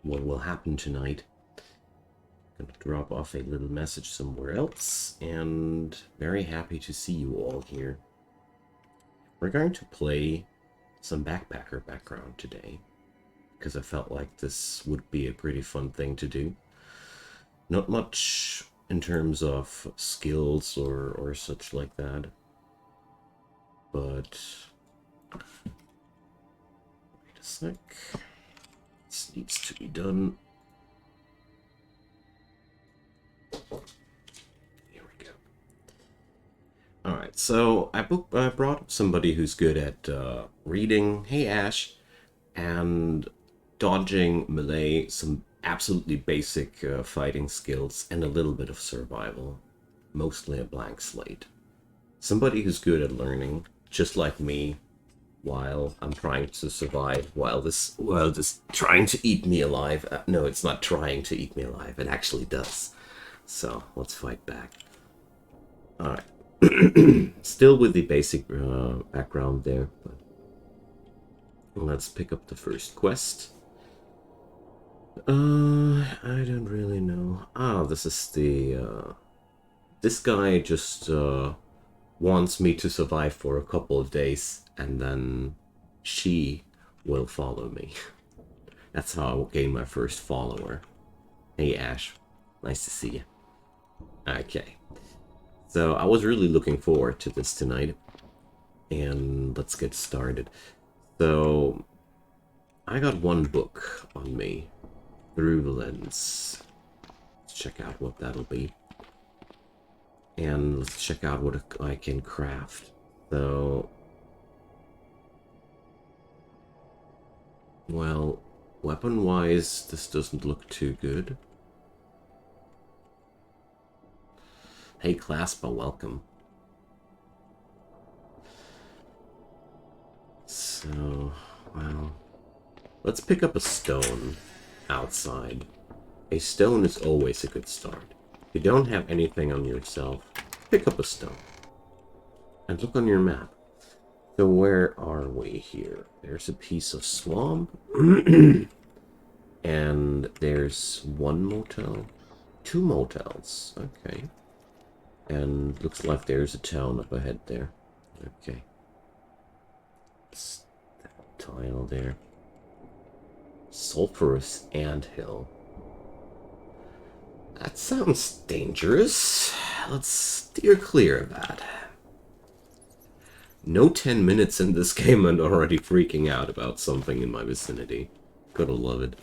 what will happen tonight. Gonna drop off a little message somewhere else, and very happy to see you all here. We're going to play some backpacker background today, because I felt like this would be a pretty fun thing to do. Not much in terms of skills or such like that, but wait a sec. This needs to be done. Here we go. Alright, so I brought up somebody who's good at reading, hey Ash, and dodging, melee, some absolutely basic fighting skills, and a little bit of survival. Mostly a blank slate. Somebody who's good at learning, just like me, while I'm trying to survive, while this world is trying to eat me alive. No, it's not trying to eat me alive, it actually does. So, let's fight back. Alright. Still with the basic background there, but let's pick up the first quest. I don't really know. This is the, this guy just, wants me to survive for a couple of days, and then she will follow me. That's how I will gain my first follower. Hey Ash, nice to see you. Okay. So, I was really looking forward to this tonight, and let's get started. So, I got one book on me. Through the lens. Let's check out what that'll be. And let's check out what I can craft. So, well, weapon-wise, this doesn't look too good. Hey, Claspa, welcome. So, well, let's pick up a stone outside. A stone is always a good start. If you don't have anything on yourself, pick up a stone. And look on your map. So where are we here? There's a piece of swamp. And there's one motel. Two motels. Okay. And looks like there's a town up ahead there. Okay. It's that tile there. Sulphurous anthill. That sounds dangerous. Let's steer clear of that. No 10 minutes in this game and already freaking out about something in my vicinity. Gotta love it.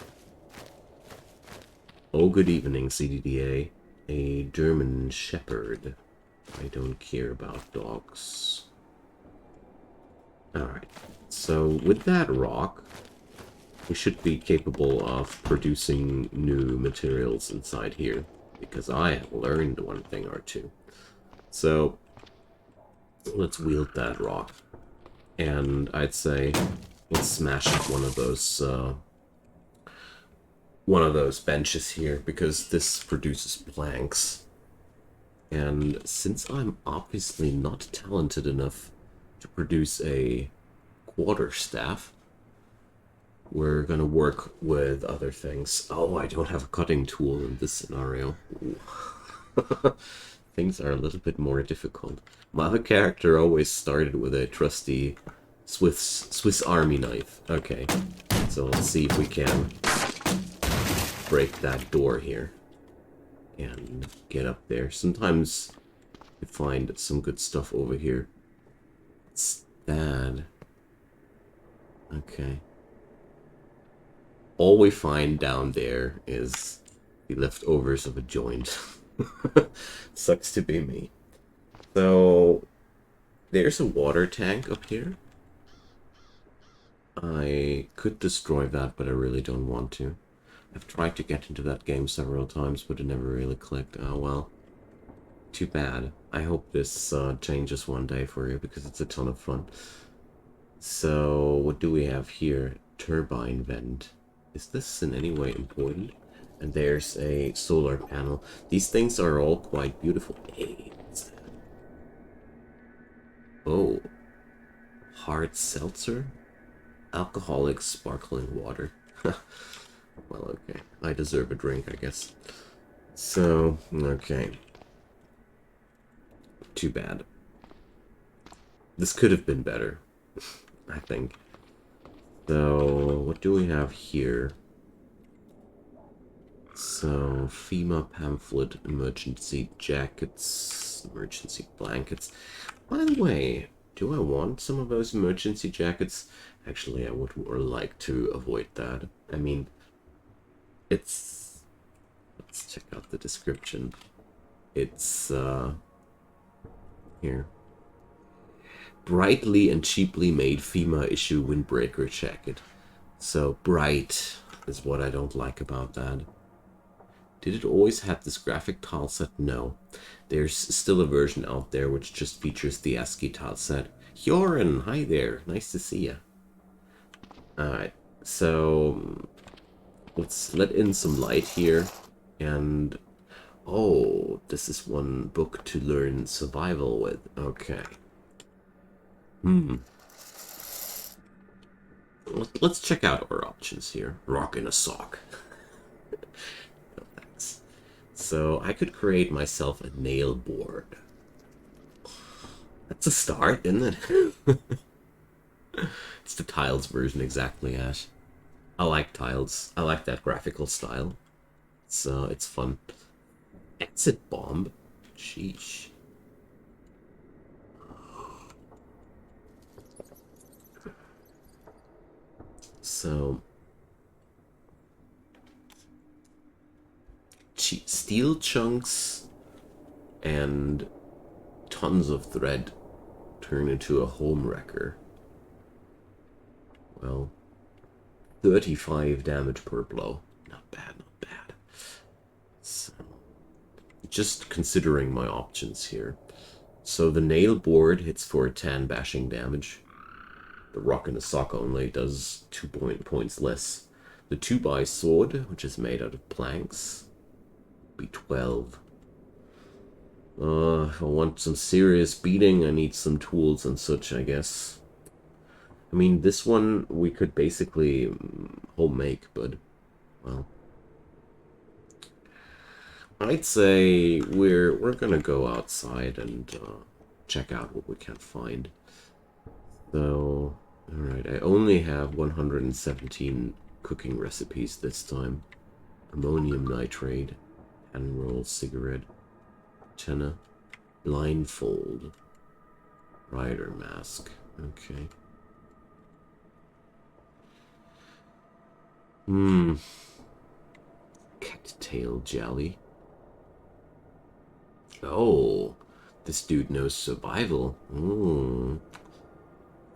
Oh, good evening, CDDA. A German Shepherd. I don't care about dogs. Alright, so with that rock, we should be capable of producing new materials inside here, because I have learned one thing or two. So, let's wield that rock. And I'd say, let's smash up one of those benches here, because this produces planks. And since I'm obviously not talented enough to produce a quarterstaff, we're gonna work with other things. Oh, I don't have a cutting tool in this scenario. Things are a little bit more difficult. My other character always started with a trusty Swiss Army knife. Okay, so let's see if we can break that door here and get up there. Sometimes you find some good stuff over here. What's that? Okay. All we find down there is the leftovers of a joint. Sucks to be me. So, there's a water tank up here. I could destroy that, but I really don't want to. I've tried to get into that game several times, but it never really clicked. Oh well. Too bad. I hope this changes one day for you, because it's a ton of fun. So, what do we have here? Turbine vent. Is this in any way important? And there's a solar panel. These things are all quite beautiful. Hey, what's that? Oh. Hard seltzer? Alcoholic sparkling water. well, okay. I deserve a drink, I guess. So, okay. Too bad. This could have been better, I think. So, what do we have here? So, FEMA pamphlet, emergency jackets, emergency blankets. By the way, do I want some of those emergency jackets? Actually, I would more like to avoid that. I mean, it's... Let's check out the description. It's, here. Brightly and cheaply made FEMA issue windbreaker jacket. So, bright is what I don't like about that. Did it always have this graphic tile set? No. There's still a version out there which just features the ASCII tile set. Hjoran, hi there. Nice to see ya. Alright, so let's let in some light here. And, oh, this is one book to learn survival with. Okay. Let's check out our options here. Rock in a sock. No, thanks. So I could create myself a nail board. That's a start, isn't it? It's the tiles version exactly, Ash. I like tiles. I like that graphical style. So it's fun. Exit bomb? Sheesh. So, steel chunks and tons of thread turn into a home wrecker. Well, 35 damage per blow. Not bad, not bad. So, just considering my options here. So the nail board hits for 10 bashing damage. The rock in the sock only does 2 points less. The 2x sword, which is made out of planks, be 12. If I want some serious beating, I need some tools and such, I guess. I mean, this one we could basically home make, but, well, I'd say we're gonna go outside and check out what we can find. So, alright, I only have 117 cooking recipes this time. Ammonium nitrate, hand roll, cigarette, antenna, blindfold, rider mask. Okay. Cattail jelly. Oh, this dude knows survival.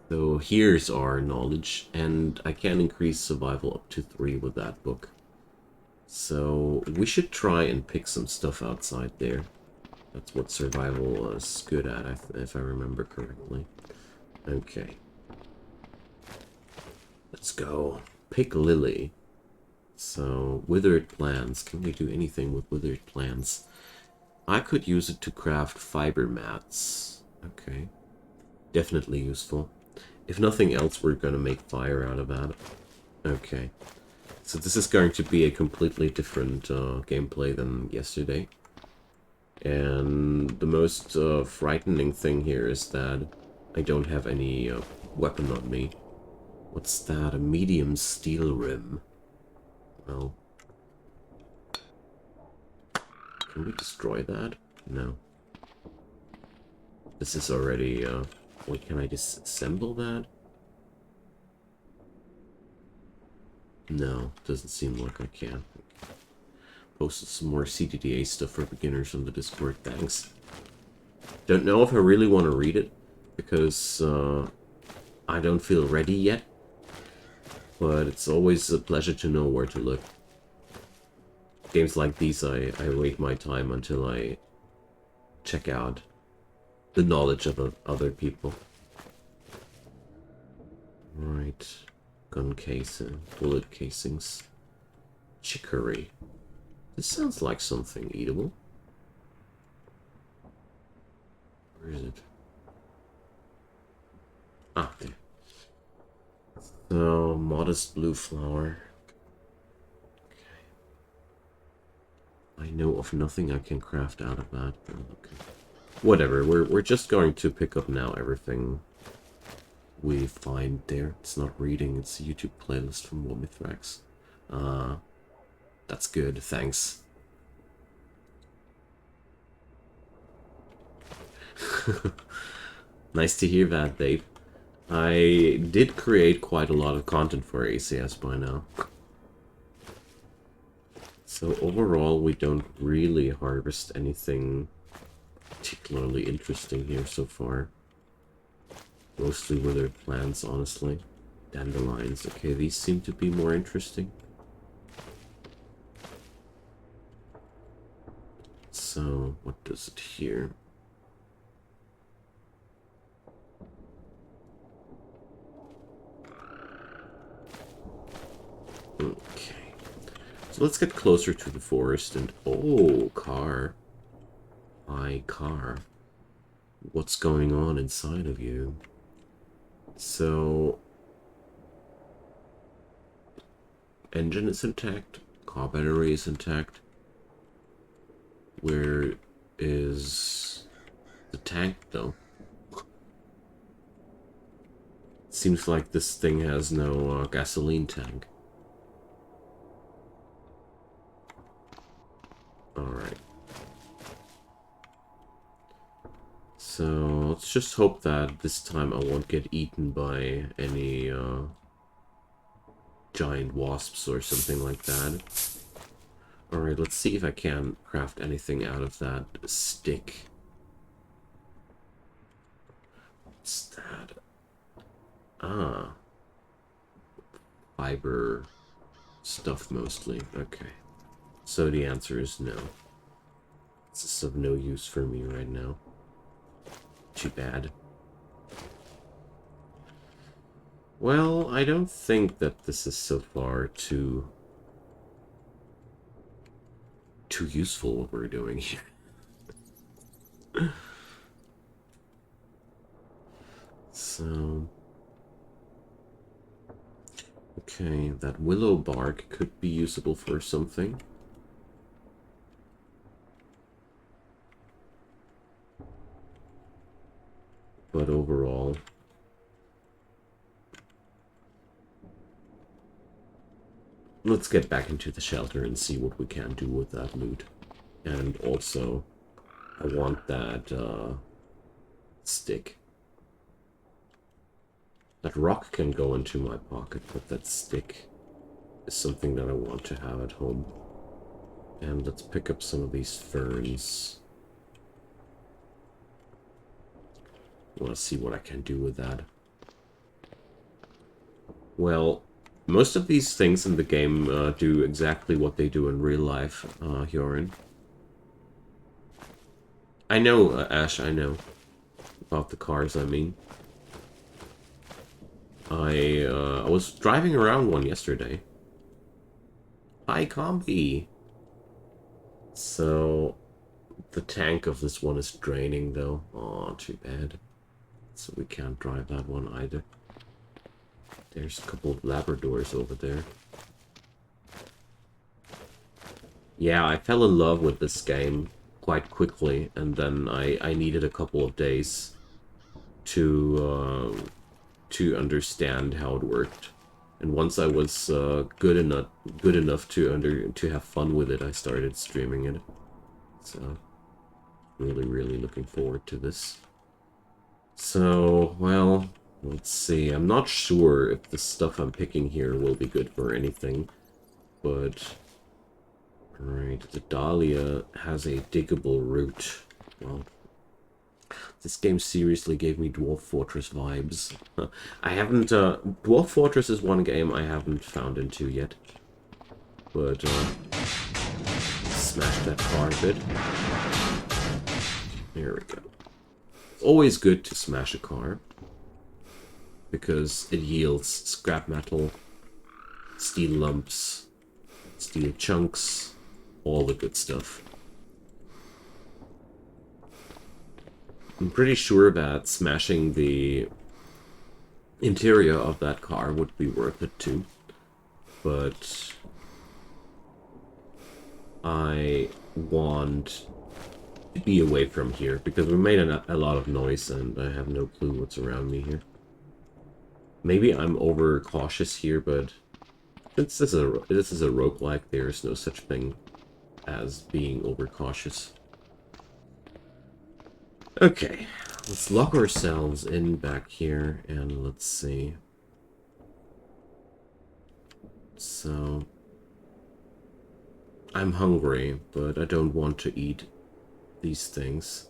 So here's our knowledge, and I can increase survival up to 3 with that book. So we should try and pick some stuff outside there. That's what survival is good at, if I remember correctly. Okay. Let's go. Pick lily. So, withered plants. Can we do anything with withered plants? I could use it to craft fiber mats. Okay. Definitely useful. If nothing else, we're gonna make fire out of that. Okay. So this is going to be a completely different gameplay than yesterday. And the most frightening thing here is that I don't have any weapon on me. What's that? A medium steel rim. Well, can we destroy that? No. This is already, wait, can I disassemble that? No, doesn't seem like I can. Posted some more CDDA stuff for beginners on the Discord, thanks. Don't know if I really want to read it, because I don't feel ready yet. But it's always a pleasure to know where to look. Games like these, I wait my time until I check out the knowledge of other people. Right. Gun casing, bullet casings. Chicory. This sounds like something eatable. Where is it? Ah, there. So, modest blue flower. I know of nothing I can craft out of that. Okay. Whatever, we're just going to pick up now everything we find there. It's not reading, it's a YouTube playlist from Womithrax. That's good, thanks. Nice to hear that, Dave. I did create quite a lot of content for ACS by now. So overall, we don't really harvest anything particularly interesting here so far. Mostly withered plants, honestly. Dandelions. Okay, these seem to be more interesting. So, what does it here? Okay. So let's get closer to the forest and... Oh, car. Hi, car. What's going on inside of you? So... Engine is intact. Car battery is intact. Where is the tank, though? Seems like this thing has no gasoline tank. Alright. So, let's just hope that this time I won't get eaten by any giant wasps or something like that. Alright, let's see if I can craft anything out of that stick. What's that? Ah. Fiber stuff mostly. Okay. So the answer is no. This is of no use for me right now. Too bad. Well, I don't think that this is so far too useful what we're doing here. So... Okay, that willow bark could be usable for something. But overall... Let's get back into the shelter and see what we can do with that loot. And also, I want that stick. That rock can go into my pocket, but that stick is something that I want to have at home. And let's pick up some of these ferns. I want to see what I can do with that. Well, most of these things in the game do exactly what they do in real life, Hyorin. I know, Ash, I know. About the cars, I mean. I was driving around one yesterday. Hi, Combi! So, the tank of this one is draining, though. Aw, too bad. So we can't drive that one either. There's a couple of Labradors over there. Yeah, I fell in love with this game quite quickly, and then I needed a couple of days to understand how it worked. And once I was good enough to have fun with it, I started streaming it. So, really looking forward to this. So, well, let's see. I'm not sure if the stuff I'm picking here will be good for anything, but... Alright, the Dahlia has a diggable root. Well, this game seriously gave me Dwarf Fortress vibes. I haven't, Dwarf Fortress is one game I haven't found into yet. But, smash that car a bit. There we go. It's always good to smash a car, because it yields scrap metal, steel lumps, steel chunks, all the good stuff. I'm pretty sure that smashing the interior of that car would be worth it too, but I want to be away from here, because we made a lot of noise, and I have no clue what's around me here. Maybe I'm over cautious here, but since this is a roguelike, there is no such thing as being overcautious. Okay, let's lock ourselves in back here, and let's see. So, I'm hungry, but I don't want to eat these things.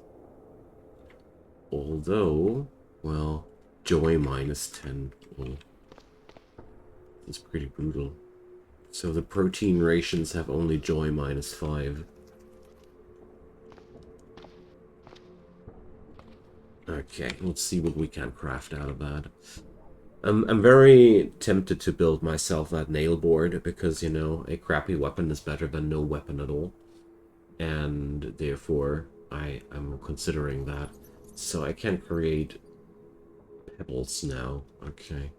Although, well, joy -10. Well, it's pretty brutal. So the protein rations have only joy -5. Okay, let's see what we can craft out of that. I'm very tempted to build myself that nail board because, you know, a crappy weapon is better than no weapon at all. And therefore, I am considering that. So I can create pebbles now. Okay.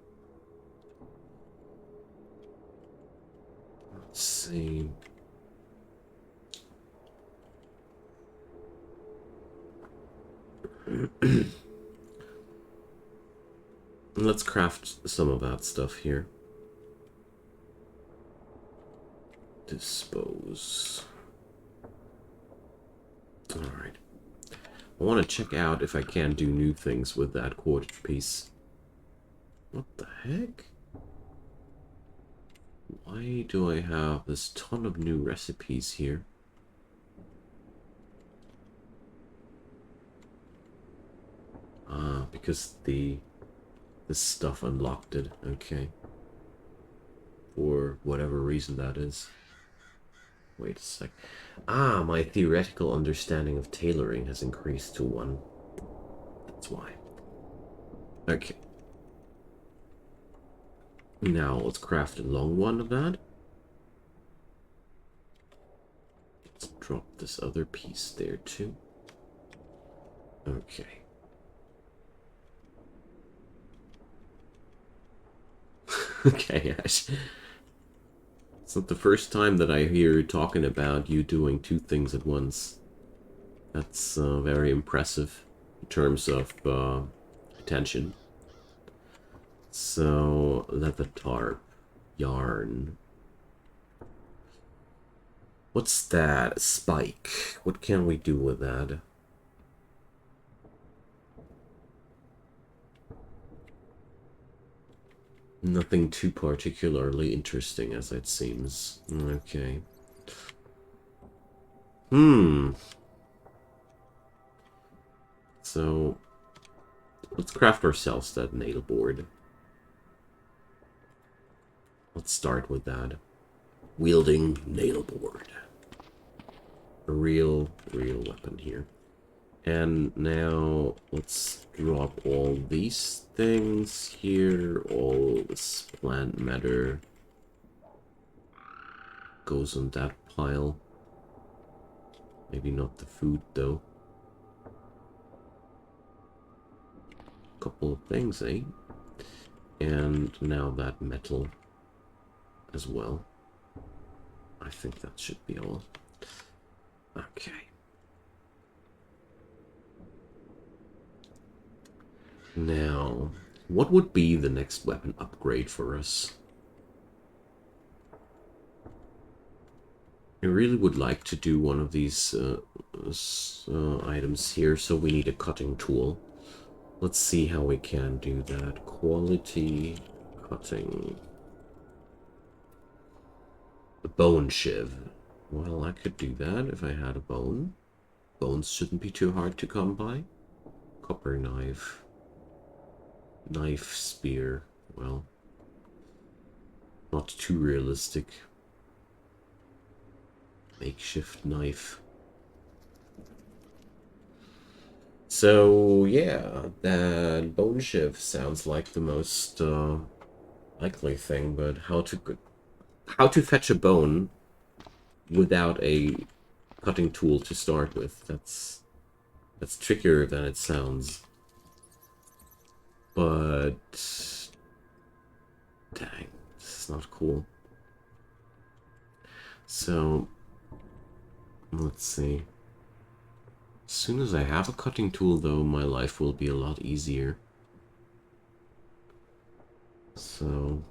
Let's see. Let's craft some of that stuff here. Dispose. Alright. I want to check out if I can do new things with that cordage piece. What the heck? Why do I have this ton of new recipes here? Ah, because this stuff unlocked it. Okay. For whatever reason that is. Wait a sec. Ah, my theoretical understanding of tailoring has increased to 1. That's why. Okay. Now, let's craft a long one of that. Let's drop this other piece there, too. Okay. Okay, Ash. It's not the first time that I hear you talking about you doing 2 things at once. That's very impressive in terms of attention. So, leather tarp, yarn. What's that? Spike. What can we do with that? Nothing too particularly interesting, as it seems. Okay. So, let's craft ourselves that nail board. Let's start with that. Wielding nail board. A real weapon here. And now let's drop all these things here. All this plant matter goes on that pile. Maybe not the food though. Couple of things, eh? And now that metal as well. I think that should be all. Okay. Now, what would be the next weapon upgrade for us? I really would like to do one of these items here, so we need a cutting tool. Let's see how we can do that. Quality cutting. The bone shiv. Well, I could do that if I had a bone. Bones shouldn't be too hard to come by. Copper knife. Knife, spear. Well, not too realistic. Makeshift knife. So, yeah, that bone shiv sounds like the most likely thing, but how to fetch a bone without a cutting tool to start with, that's trickier than it sounds. But dang, this is not cool. So Let's see. As soon as I have a cutting tool, though, my life will be a lot easier. So...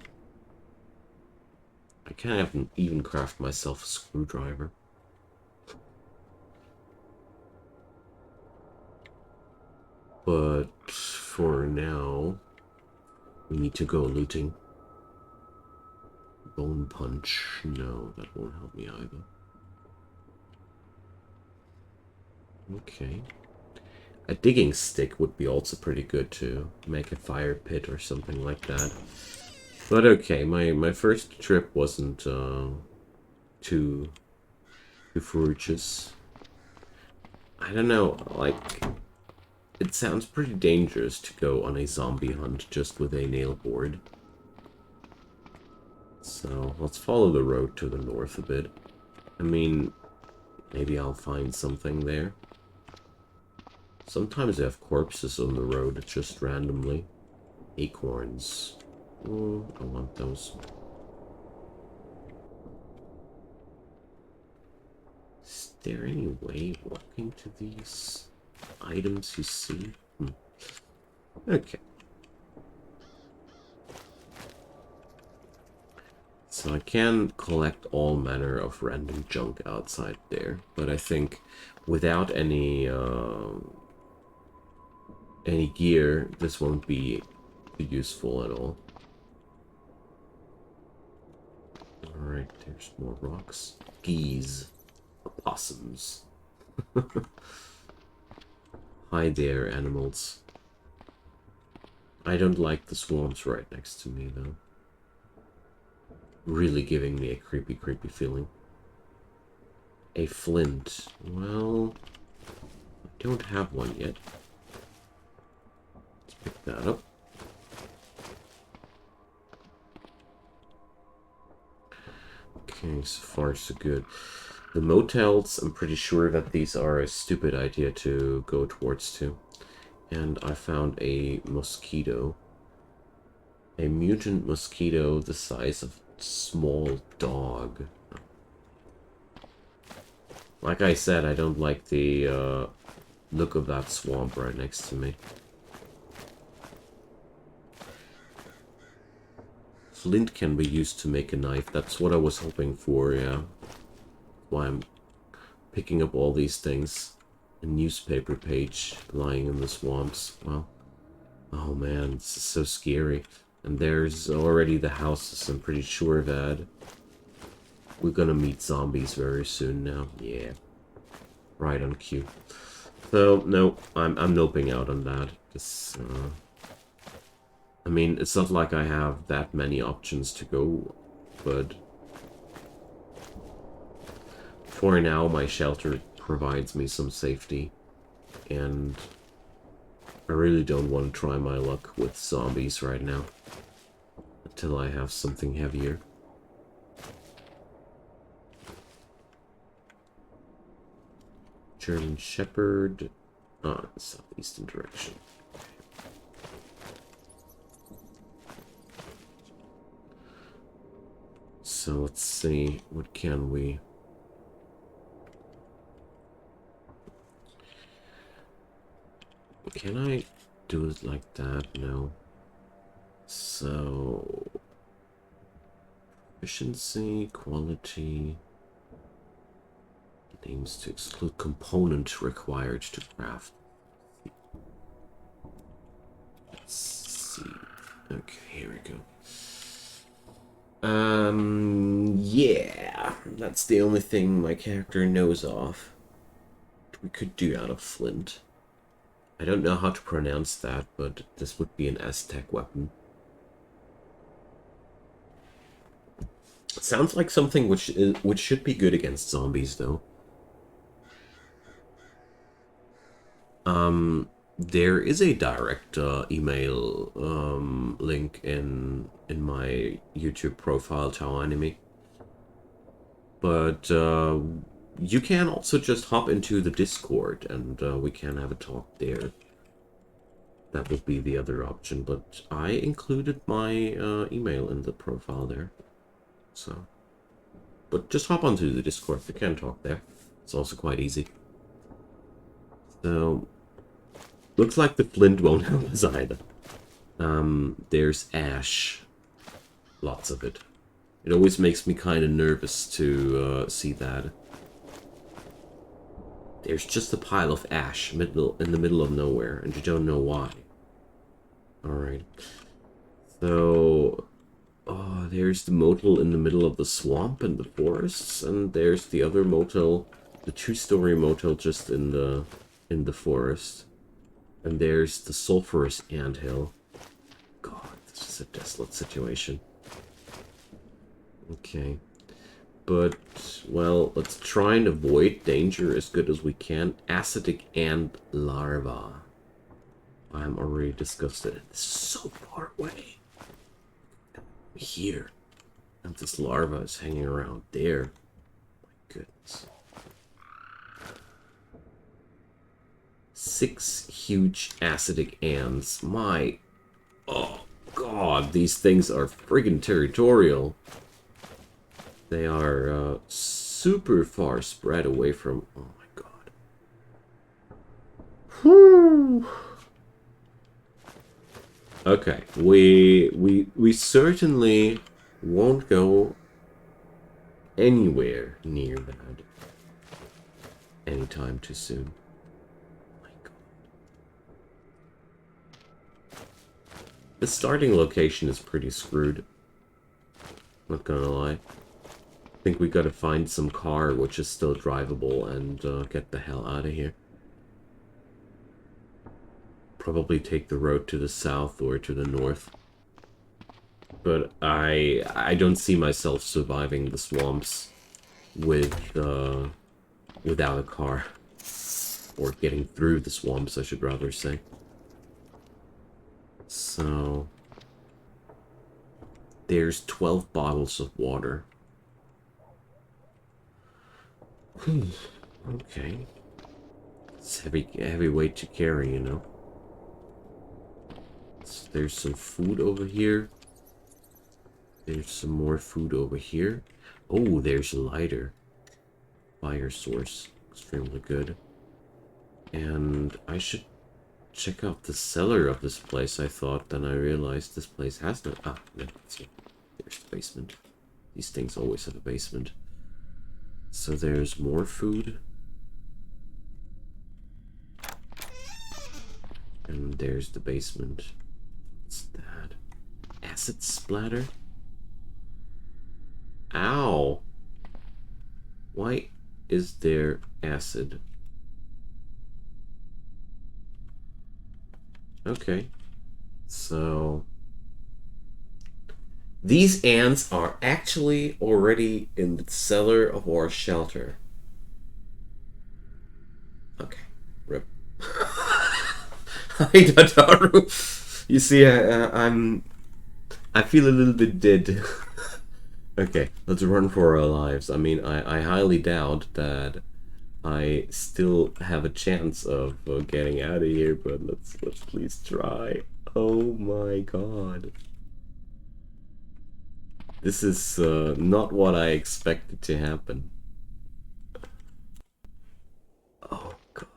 I can't even craft myself a screwdriver. But for now, we need to go looting. Bone punch. No, that won't help me either. Okay. A digging stick would be also pretty good to make a fire pit or something like that. But okay, my first trip wasn't too ferocious. I don't know, like, it sounds pretty dangerous to go on a zombie hunt just with a nail board. So let's follow the road to the north a bit. I mean, maybe I'll find something there. Sometimes they have corpses on the road, just randomly. Acorns. Oh, I want those. Is there any way walking to these items you see? Okay. So I can collect all manner of random junk outside there, but I think without any gear, this won't be useful at all. Alright, there's more rocks. Geese. Opossums. Hi there, animals. I don't like the swamps right next to me, though. Really giving me a creepy, creepy feeling. A flint. Well, I don't have one yet. Let's pick that up. Okay, so far so good. The motels, I'm pretty sure that these are a stupid idea to go towards to. And I found a mosquito. A mutant mosquito the size of a small dog. Like I said, I don't like the look of that swamp right next to me. Flint can be used to make a knife. That's what I was hoping for, yeah. Why I'm picking up all these things. A newspaper page lying in the swamps. Well, oh man, this is so scary. And there's already the houses. I'm pretty sure that we're gonna meet zombies very soon now. Yeah, right on cue. So no, I'm noping out on that. Because, I mean, it's not like I have that many options to go, but for now, my shelter provides me some safety, and I really don't want to try my luck with zombies right now, until I have something heavier. German Shepherd, southeastern direction. So let's see, what can we... Can I do it like that? No. So... Efficiency, quality... Aims to exclude component required to craft. Let's see. Okay, here we go. Yeah, that's the only thing my character knows of. We could do out of flint. I don't know how to pronounce that, but this would be an Aztec weapon. Sounds like something which should be good against zombies, though. There is a direct email link in my YouTube profile, Tau Anime. But you can also just hop into the Discord and we can have a talk there. That would be the other option, but I included my email in the profile there. So, but just hop onto the Discord, we can talk there. It's also quite easy. So, looks like the flint won't help us either. There's ash. Lots of it. It always makes me kind of nervous to see that. There's just a pile of ash in the middle of nowhere, and you don't know why. Alright. So, there's the motel in the middle of the swamp and the forests, and there's the other motel, the two-story motel just in the forest. And there's the sulfurous anthill. God, this is a desolate situation. Okay. But, well, let's try and avoid danger as good as we can. Acidic ant larva. I'm already disgusted. This is so far away. Here. And this larva is hanging around there. My goodness. 6 huge acidic ants. Oh, God. These things are friggin' territorial. They are super far spread away from... Oh my god. Whew. Okay, we certainly won't go anywhere near that anytime too soon. Oh my god. The starting location is pretty screwed. Not gonna lie. I think we gotta find some car which is still drivable and get the hell out of here. Probably take the road to the south or to the north. But I don't see myself surviving the swamps with without a car. Or getting through the swamps, I should rather say. So there's 12 bottles of water. Okay. It's heavy weight to carry, you know. So there's some food over here. There's some more food over here. Oh, there's a lighter. Fire source. Extremely good. And I should check out the cellar of this place, I thought. Then I realized this place has no... Ah, no, there's the basement. These things always have a basement. So there's more food. And there's the basement. What's that? Acid splatter? Ow! Why is there acid? Okay. So... these ants are actually already in the cellar of our shelter. Okay. Rip. Hi, Tataru. You see, I feel a little bit dead. Okay, let's run for our lives. I mean, I highly doubt that I still have a chance of getting out of here, but let's please try. Oh my god. This is not what I expected to happen. Oh god.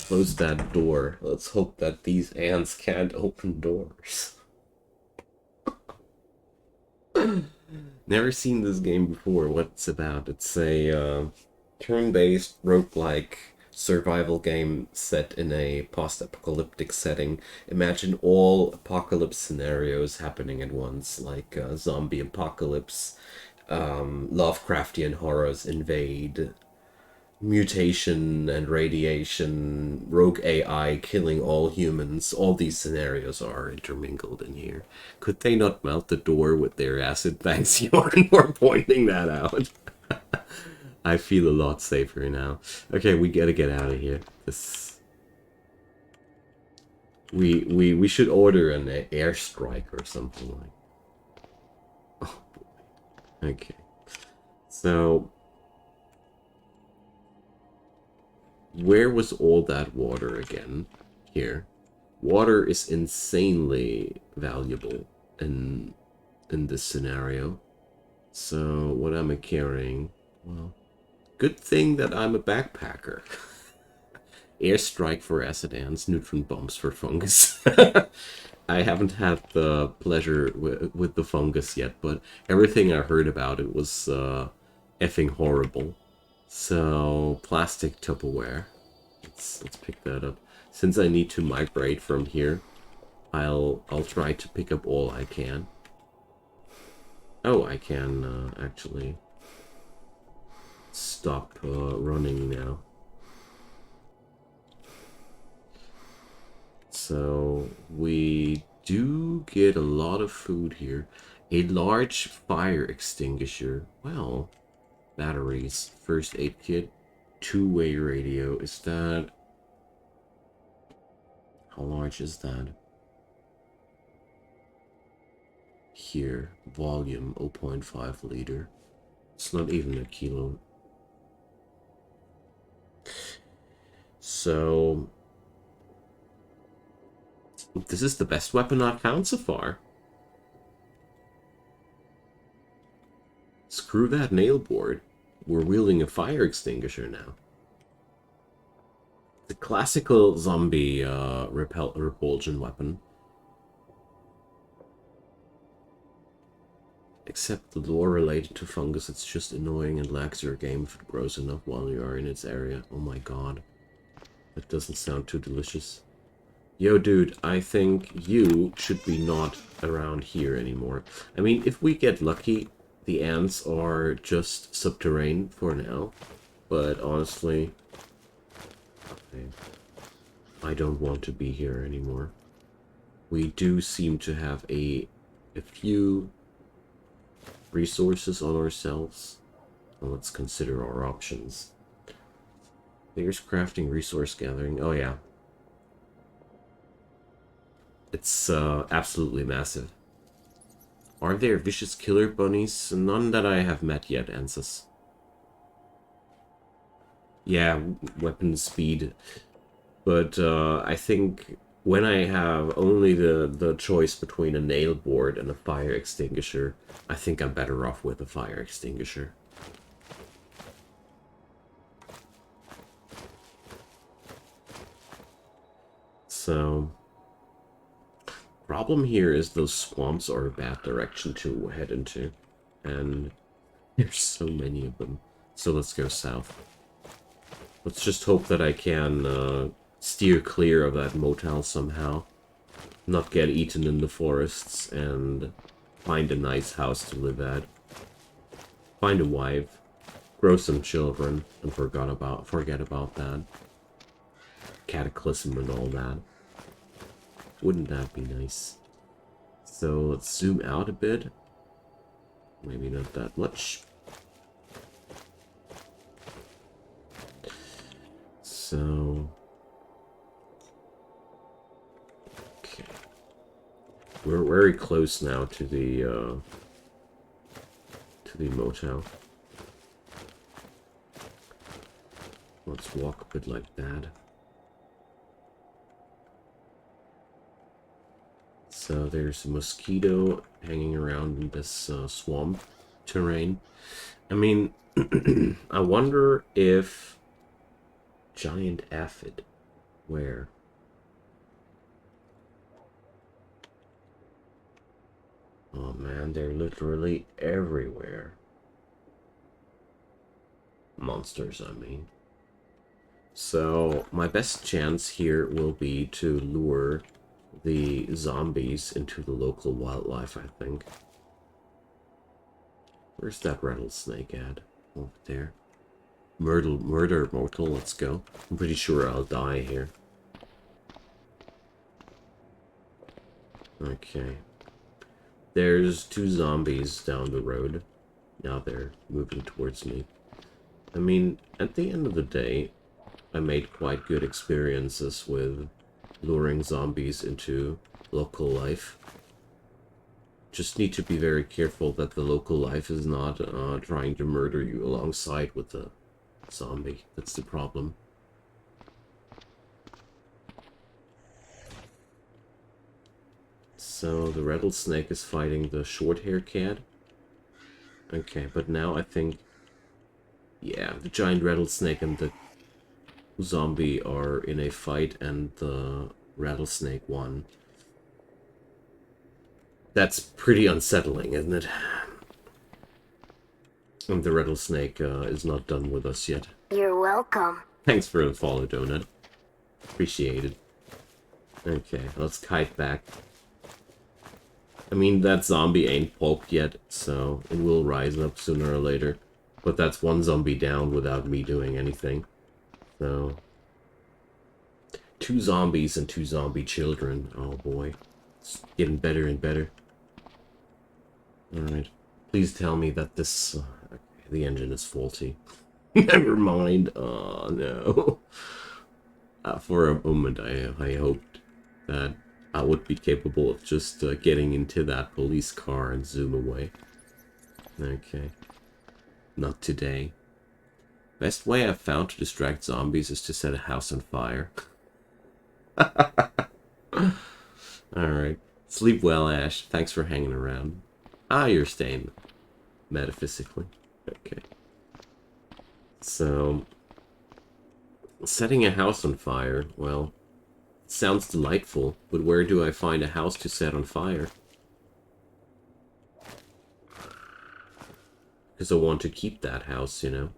Close that door. Let's hope that these ants can't open doors. Never seen this game before. What's it about? It's a turn-based roguelike survival game set in a post-apocalyptic setting. Imagine all apocalypse scenarios happening at once, like zombie apocalypse, Lovecraftian horrors invade, mutation and radiation, rogue AI killing all humans. All these scenarios are intermingled in here. Could they not melt the door with their acid? Thanks, Jorn, for pointing that out. I feel a lot safer now. Okay, we gotta get out of here. This... We should order an airstrike or something like... Oh boy. Okay. So... where was all that water again? Here. Water is insanely valuable in this scenario. So, what am I carrying? Well, Good thing that I'm a backpacker. Airstrike for acid ants, neutron bombs for fungus. I haven't had the pleasure with the fungus yet, but everything I heard about it was effing horrible. So, plastic Tupperware. Let's pick that up. Since I need to migrate from here, I'll try to pick up all I can. Oh, I can actually stop running now. So we do get a lot of food here. A large fire extinguisher. Well, batteries, first aid kit, two-way radio. Is that... How large is that? Here, volume 0.5 liter. It's not even a kilo. So... This is the best weapon I've found so far. Screw that nail board. We're wielding a fire extinguisher now. The classical zombie repulsion weapon. Except the lore related to fungus, it's just annoying and lags your game if it grows enough while you are in its area. Oh my god. That doesn't sound too delicious. Yo, dude, I think you should be not around here anymore. I mean, if we get lucky, the ants are just subterranean for now. But honestly, I don't want to be here anymore. We do seem to have a few resources on ourselves. Well, let's consider our options. There's crafting, resource gathering. Oh yeah. It's absolutely massive. Are there vicious killer bunnies? None that I have met yet, Ansys. Yeah, weapon speed. But I think when I have only the choice between a nail board and a fire extinguisher, I think I'm better off with a fire extinguisher. So... Problem here is those swamps are a bad direction to head into. And there's so many of them. So let's go south. Let's just hope that I can steer clear of that motel somehow. Not get eaten in the forests and find a nice house to live at. Find a wife. Grow some children and forget about that. Cataclysm and all that. Wouldn't that be nice? So let's zoom out a bit. Maybe not that much. So... Okay. We're very close now to the motel. Let's walk a bit like that. So there's a mosquito hanging around in this swamp terrain. I mean, I wonder if giant aphid, where? Oh man, they're literally everywhere. Monsters, I mean. So my best chance here will be to lure the zombies into the local wildlife, I think. Where's that rattlesnake at? Over there. Murder mortal, let's go. I'm pretty sure I'll die here. Okay. There's two zombies down the road. Now they're moving towards me. I mean, at the end of the day, I made quite good experiences with luring zombies into local life. Just need to be very careful that the local life is not trying to murder you alongside with the zombie. That's the problem. So the rattlesnake is fighting the short-haired cat. Okay, but now I think... Yeah, the giant rattlesnake and the zombie are in a fight, and the rattlesnake won. That's pretty unsettling, isn't it? And the rattlesnake is not done with us yet. You're welcome. Thanks for the follow, Donut. Appreciate it. Okay, let's kite back. I mean, that zombie ain't pulped yet, so it will rise up sooner or later. But that's one zombie down without me doing anything. So... 2 zombies and 2 zombie children. Oh boy. It's getting better and better. Alright. Please tell me that this... okay, the engine is faulty. Never mind. Oh, no. For a moment, I hoped that I would be capable of just getting into that police car and zoom away. Okay. Not today. Best way I've found to distract zombies is to set a house on fire. Alright. Sleep well, Ash. Thanks for hanging around. Ah, you're staying. Metaphysically. Okay. So... setting a house on fire, well... sounds delightful, but where do I find a house to set on fire? Because I want to keep that house, you know?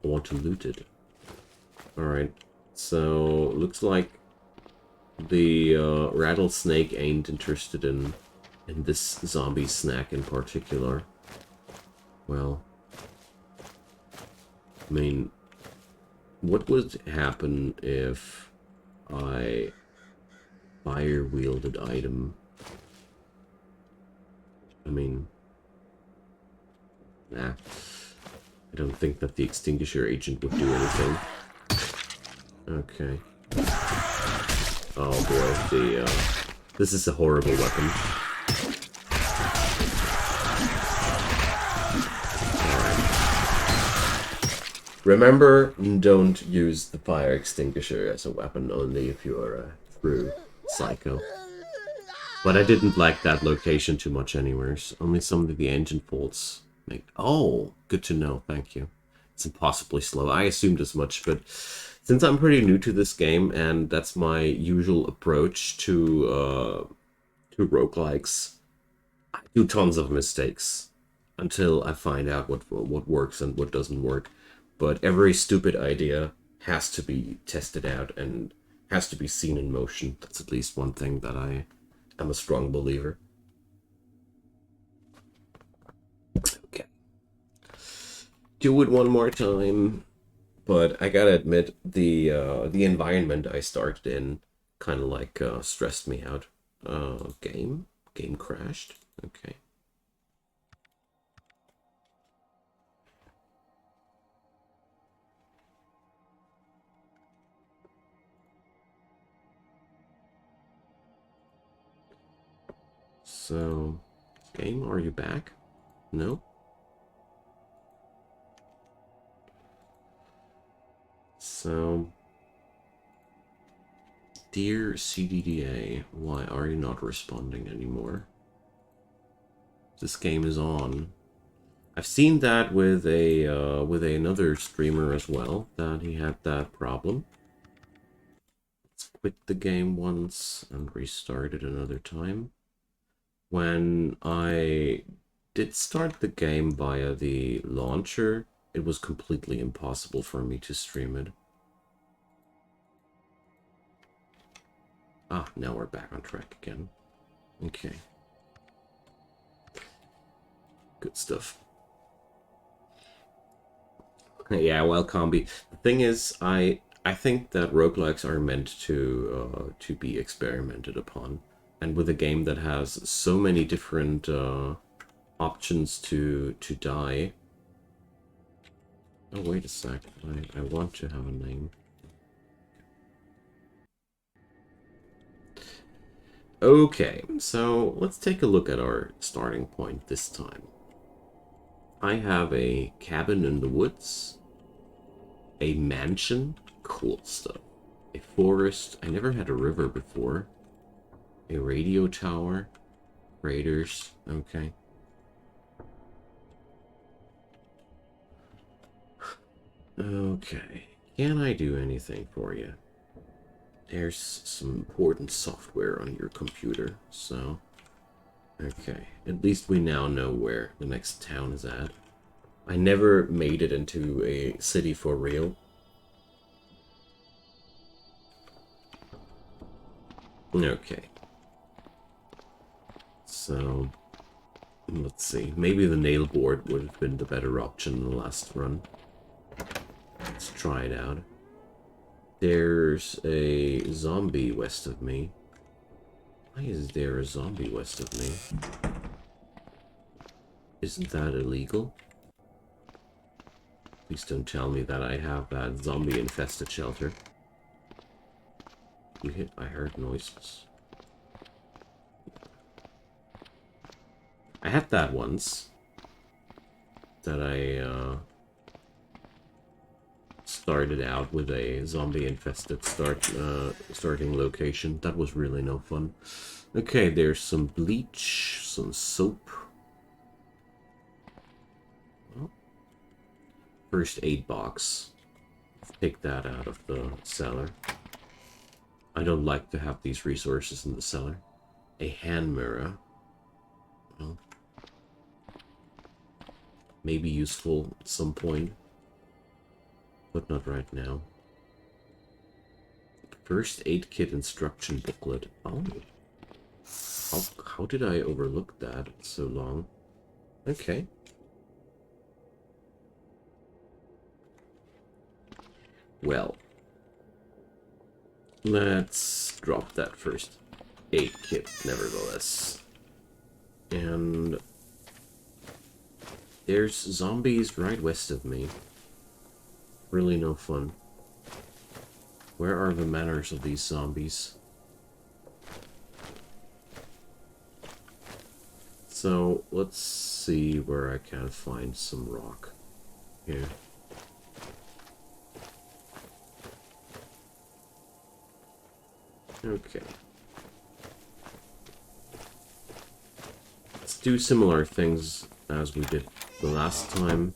I want to loot it. Alright. So, looks like the rattlesnake ain't interested in this zombie snack in particular. Well, I mean, what would happen if I fire-wielded item? I mean, nah. I don't think that the extinguisher agent would do anything. Okay. Oh boy, this is a horrible weapon. Alright. Remember, don't use the fire extinguisher as a weapon, only if you're a true psycho. But I didn't like that location too much anyways. Only some of the engine faults make... oh, good to know, thank you. It's impossibly slow. I assumed as much, but... since I'm pretty new to this game, and that's my usual approach to roguelikes, I do tons of mistakes until I find out what works and what doesn't work. But every stupid idea has to be tested out and has to be seen in motion. That's at least one thing that I am a strong believer. Okay. Do it one more time. But I gotta admit, the environment I started in kind of like stressed me out. Game crashed. Okay. So, game, are you back? No. So, dear CDDA, why are you not responding anymore? This game is on. I've seen that with another streamer as well, that he had that problem. Let's quit the game once and restart it another time. When I did start the game via the launcher, it was completely impossible for me to stream it. Ah, now we're back on track again. Okay. Good stuff. Yeah, well, Combi. The thing is, I think that roguelikes are meant to be experimented upon. And with a game that has so many different options to die... oh, wait a sec. I want to have a name. Okay, so let's take a look at our starting point this time. I have a cabin in the woods, a mansion, cool stuff, a forest, I never had a river before, a radio tower, raiders, okay. Okay. Can I do anything for you? There's some important software on your computer, so... Okay. At least we now know where the next town is at. I never made it into a city for real. Okay. So... Let's see. Maybe the nail board would have been the better option in the last run. Let's try it out. There's a zombie west of me. Why is there a zombie west of me? Isn't that illegal? Please don't tell me that I have that zombie-infested shelter. I heard noises. I had that once. That I, started out with a zombie-infested starting location. That was really no fun. Okay, there's some bleach, some soap. Oh. First aid box. Take that out of the cellar. I don't like to have these resources in the cellar. A hand mirror. Well, maybe useful at some point. But not right now. First aid kit instruction booklet. Oh. How did I overlook that so long? Okay. Well. Let's drop that first aid kit, nevertheless. And there's zombies right west of me. Really no fun. Where are the manners of these zombies? So, let's see where I can find some rock. Here. Okay. Let's do similar things as we did the last time.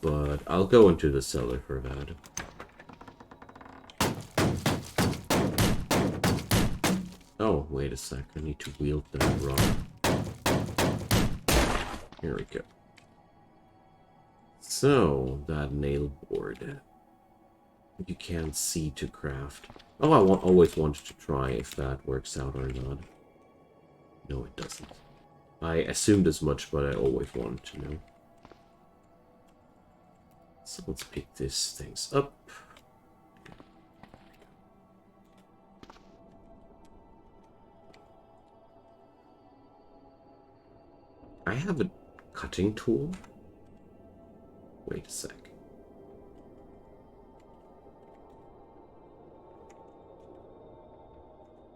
But I'll go into the cellar for that. Oh, wait a sec. I need to wield that rock. Here we go. So, that nail board. You can't see to craft. Oh, I always wanted to try if that works out or not. No, it doesn't. I assumed as much, but I always wanted to know. So let's pick these things up. I have a cutting tool. Wait a sec.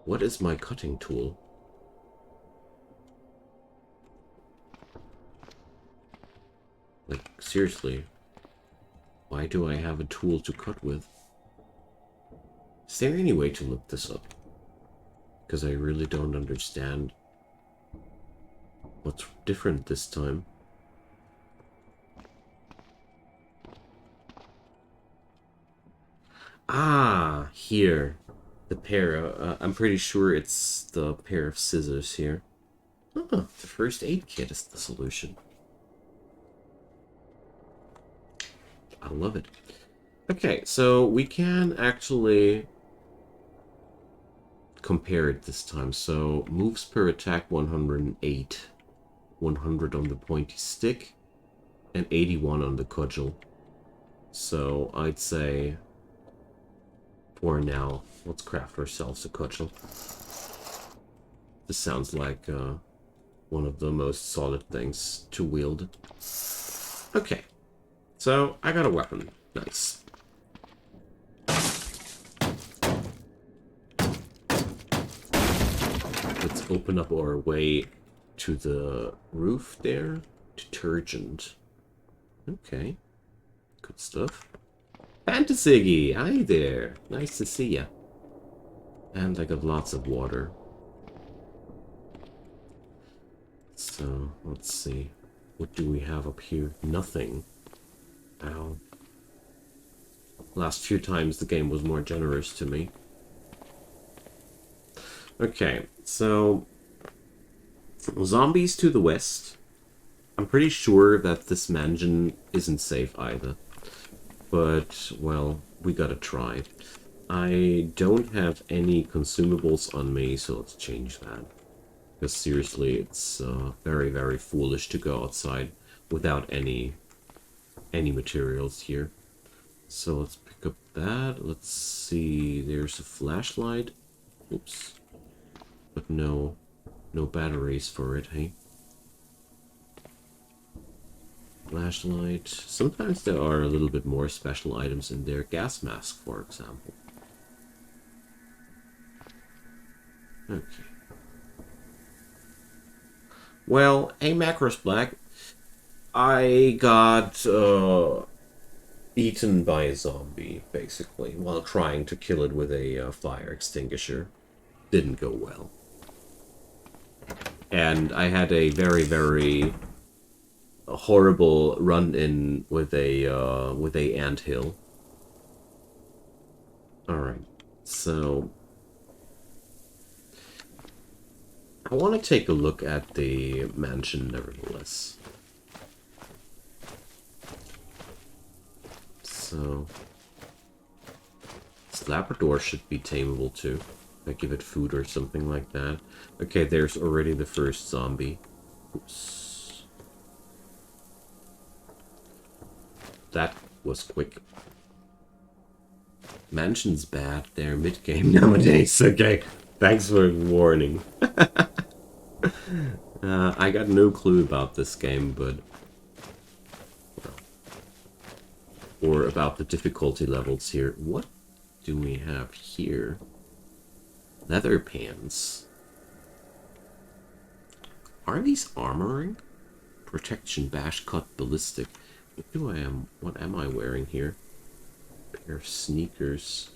What is my cutting tool? Like, seriously. Why do I have a tool to cut with? Is there any way to look this up? Because I really don't understand what's different this time. Ah, here. The pair. I'm pretty sure it's the pair of scissors here. Oh, the first aid kit is the solution. I love it. Okay, so we can actually compare it this time. So moves per attack 108, 100 on the pointy stick, and 81 on the cudgel. So I'd say for now, let's craft ourselves a cudgel. This sounds like one of the most solid things to wield. Okay, so I got a weapon. Nice. Let's open up our way to the roof there. Detergent. Okay. Good stuff. Fantasy, hi there. Nice to see ya. And I got lots of water. So, let's see. What do we have up here? Nothing. Ow. Last few times the game was more generous to me. Okay, so zombies to the west. I'm pretty sure that this mansion isn't safe either. But, well, we gotta try. I don't have any consumables on me, so let's change that. Because seriously, it's very, very foolish to go outside without any materials here. So let's pick up that. Let's see, there's a flashlight. Oops. But no batteries for it, hey? Flashlight. Sometimes there are a little bit more special items in there. Gas mask, for example. Okay. Well, hey Macros Black. I got eaten by a zombie, basically, while trying to kill it with a fire extinguisher. Didn't go well. And I had a very, very horrible run-in with a anthill. Alright, so I want to take a look at the mansion, nevertheless. So this Labrador should be tameable too. If I give it food or something like that. Okay, there's already the first zombie. Oops. That was quick. Mansion's bad. They're mid-game nowadays. Okay, thanks for warning. I got no clue about this game, but... well, or about the difficulty levels here. What do we have here? Leather pants. Are these armoring? Protection, bash, cut, ballistic. What am I wearing here? Pair of sneakers.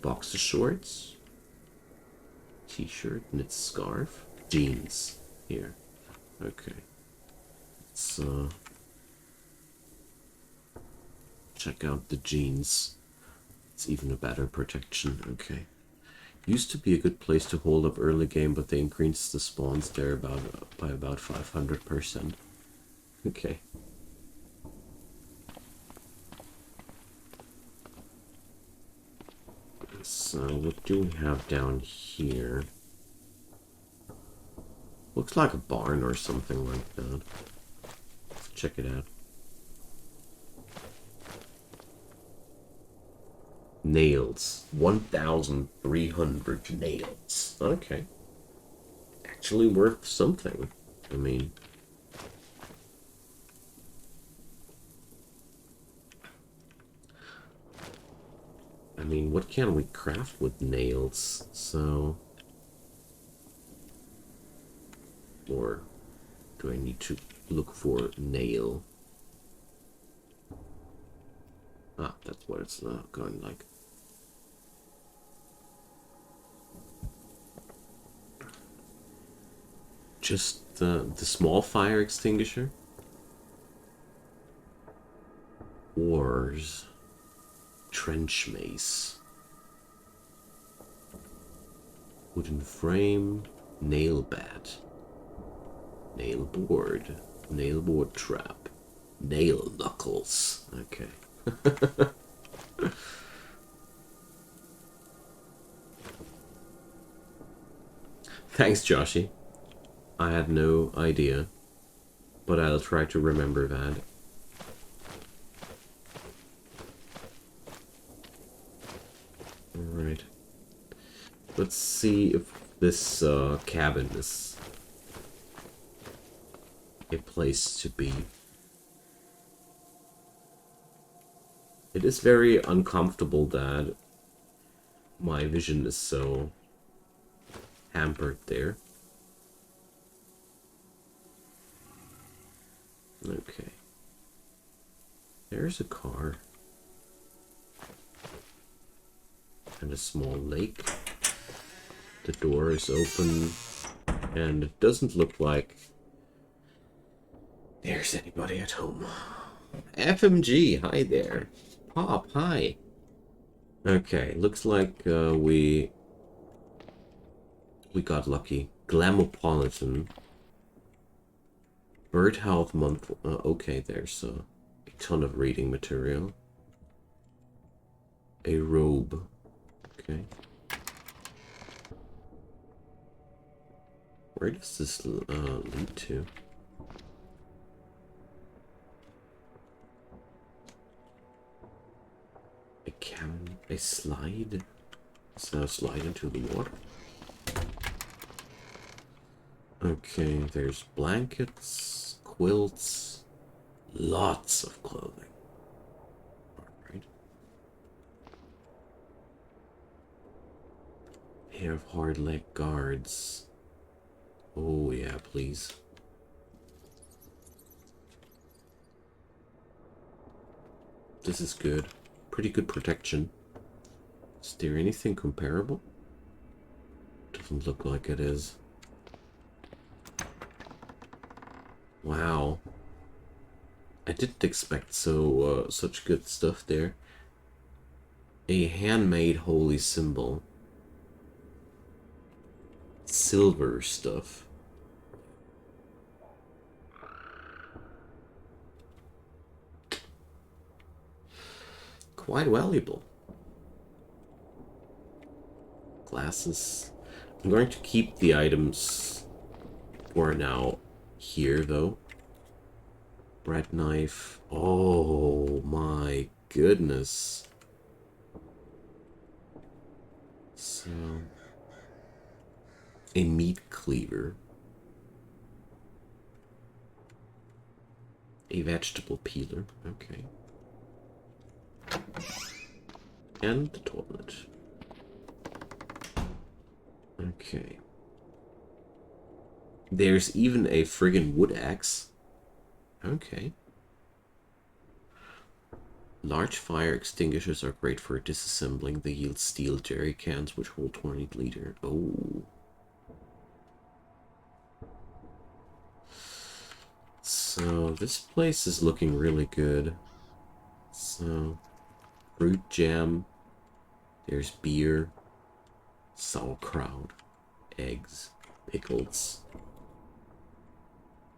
Boxer shorts. T-shirt, knit scarf. Jeans. Here. Okay. Let's check out the jeans. It's even a better protection. Okay. Used to be a good place to hold up early game, but they increased the spawns there by about 500%. Okay. So what do we have down here? Looks like a barn or something like that. Let's check it out. Nails. 1,300 nails. Okay. Actually worth something. I mean... what can we craft with nails? So... or do I need to look for nail? Ah, that's what it's going like. Just the small fire extinguisher? Oars. Trench mace. Wooden frame. Nail bat. Nail board. Nail board trap. Nail knuckles. Okay. Thanks, Joshy. I had no idea, but I'll try to remember that. Alright. Let's see if this cabin is a place to be. It is very uncomfortable that my vision is so hampered there. Okay. There's a car. And a small lake. The door is open. And it doesn't look like there's anybody at home. FMG, hi there. Pop, hi. Okay, looks like we got lucky. Glamopolitan. Bird Health Month. Okay, there's a ton of reading material. A robe. Okay. Where does this lead to? A slide? So slide into the water. Okay, there's blankets, quilts, lots of clothing. Alright. Pair of hard leg guards. Oh yeah, please. This is good. Pretty good protection. Is there anything comparable? Doesn't look like it is. Wow. I didn't expect such good stuff there. A handmade holy symbol. Silver stuff. Quite valuable. Glasses. I'm going to keep the items for now here, though. Bread knife. Oh my goodness. So, a meat cleaver. A vegetable peeler. Okay. And the toilet. Okay. There's even a friggin' wood axe. Okay. Large fire extinguishers are great for disassembling. They yield steel jerry cans which hold 20 liter. Oh. So this place is looking really good. So fruit jam. There's beer. Sauerkraut. Eggs. Pickles.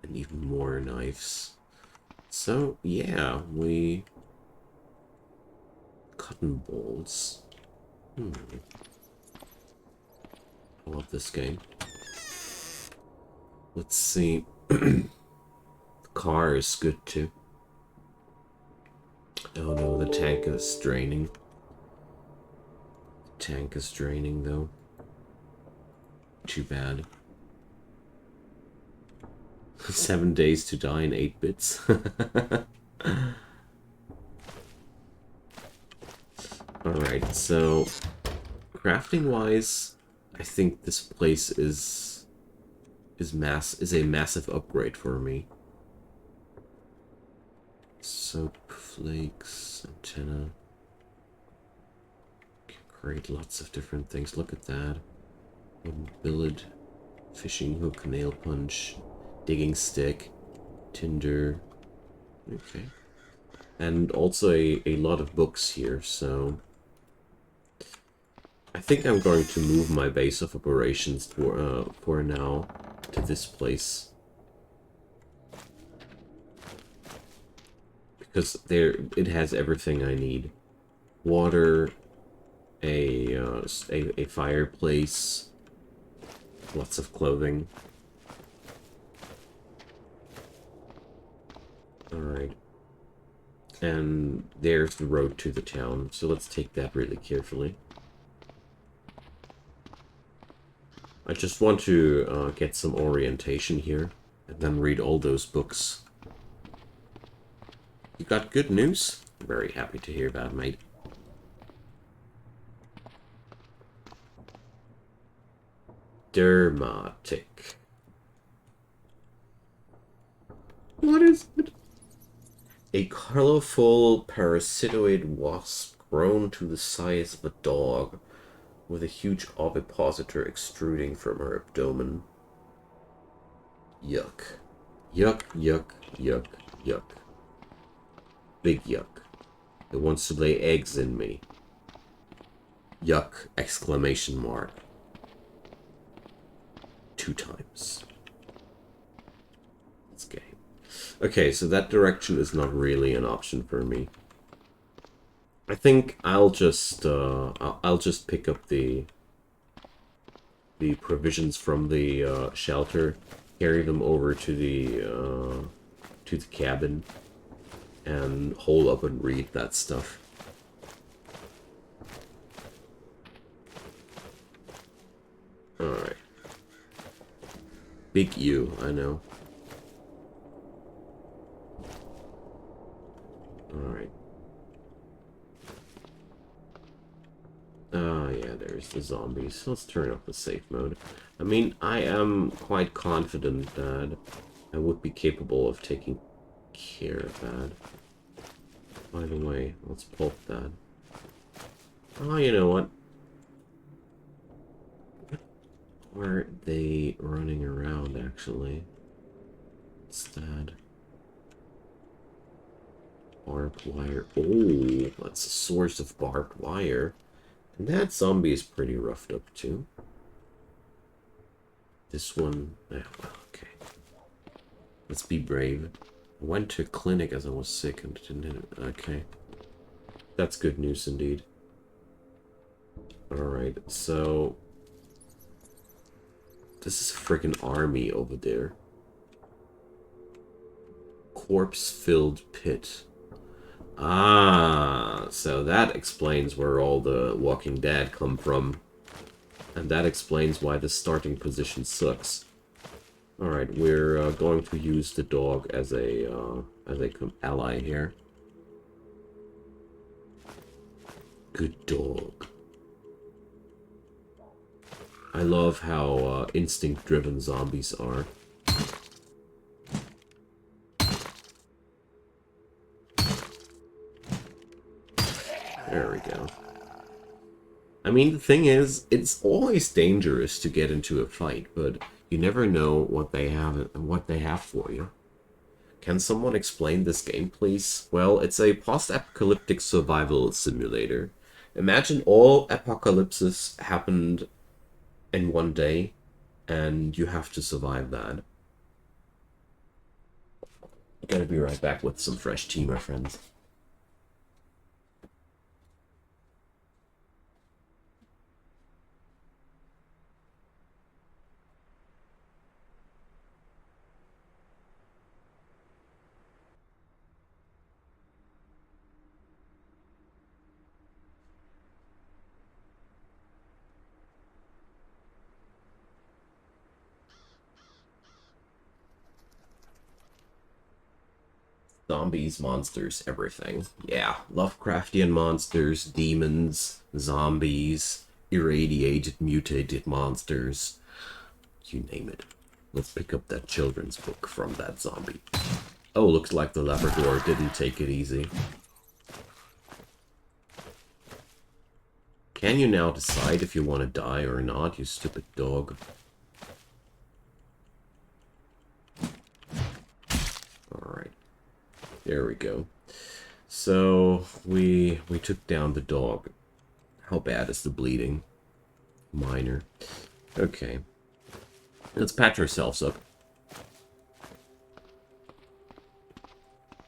And even more knives. So yeah, cotton balls. I love this game. Let's see. The car is good too. Oh no, the tank is draining. The tank is draining though. Too bad. 7 days to die in 8 bits. Alright, so crafting wise, I think this place is a massive upgrade for me. Soap flakes, antenna. Can create lots of different things. Look at that. Wooden billet, fishing hook, nail punch, digging stick, tinder. Okay. And also a lot of books here, so I think I'm going to move my base of operations for now to this place. Because it has everything I need. Water, a fireplace, lots of clothing. Alright. And there's the road to the town, so let's take that really carefully. I just want to get some orientation here, and then read all those books. You got good news? I'm very happy to hear that, mate. Dermatic. What is it? A colorful parasitoid wasp grown to the size of a dog, with a huge ovipositor extruding from her abdomen. Yuck. Yuck, yuck, yuck, yuck. Big yuck. It wants to lay eggs in me. Yuck! Exclamation mark. 2 times. This game. Okay, so that direction is not really an option for me. I think I'll just pick up the provisions from the shelter, carry them over to the cabin, and hole up and read that stuff. Alright. Big U, I know. Alright. Oh yeah, there's the zombies. Let's turn up the safe mode. I mean, I am quite confident that I would be capable of taking care of that. By the way, let's pulp that. Oh, you know what? Were they running around, actually? What's that? Barbed wire. Oh, that's a source of barbed wire. And that zombie is pretty roughed up, too. This one... well, okay. Let's be brave. I went to a clinic as I was sick and didn't... Okay. That's good news, indeed. Alright, so... This is a freaking army over there. Corpse-filled pit. Ah, so that explains where all the Walking Dead come from. And that explains why the starting position sucks. Alright, we're going to use the dog as a ally here. Good dog. I love how instinct-driven zombies are. There we go. I mean, the thing is, it's always dangerous to get into a fight, but you never know what they have for you. Can someone explain this game, please? Well, it's a post-apocalyptic survival simulator. Imagine all apocalypses happened in one day, and you have to survive that. Gonna be right back with some fresh tea, my friends. Zombies, monsters, everything. Yeah, Lovecraftian monsters, demons, zombies, irradiated, mutated monsters. You name it. Let's pick up that children's book from that zombie. Oh, looks like the Labrador didn't take it easy. Can you now decide if you want to die or not, you stupid dog? Alright. There we go. So, we took down the dog. How bad is the bleeding? Minor. Okay. Let's patch ourselves up.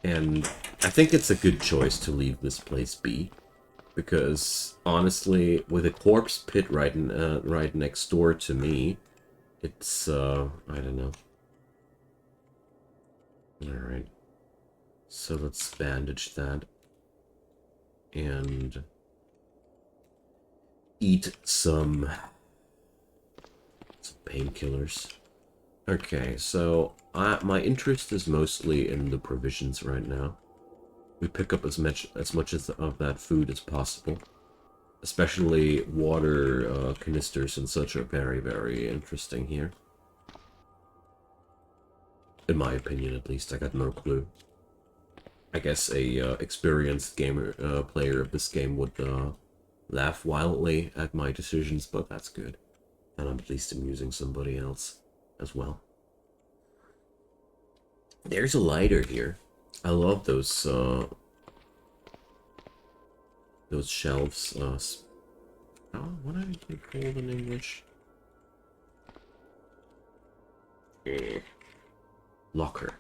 And I think it's a good choice to leave this place be. Because, honestly, with a corpse pit right next door to me, it's, I don't know. Alright. So let's bandage that. And eat some painkillers. Okay, so my interest is mostly in the provisions right now. We pick up as much of that food as possible. Especially water canisters and such are very, very interesting here. In my opinion, at least. I got no clue. I guess a experienced player of this game would laugh wildly at my decisions, but that's good. And I'm at least amusing somebody else as well. There's a lighter here. I love those shelves. What are they called in English? Locker.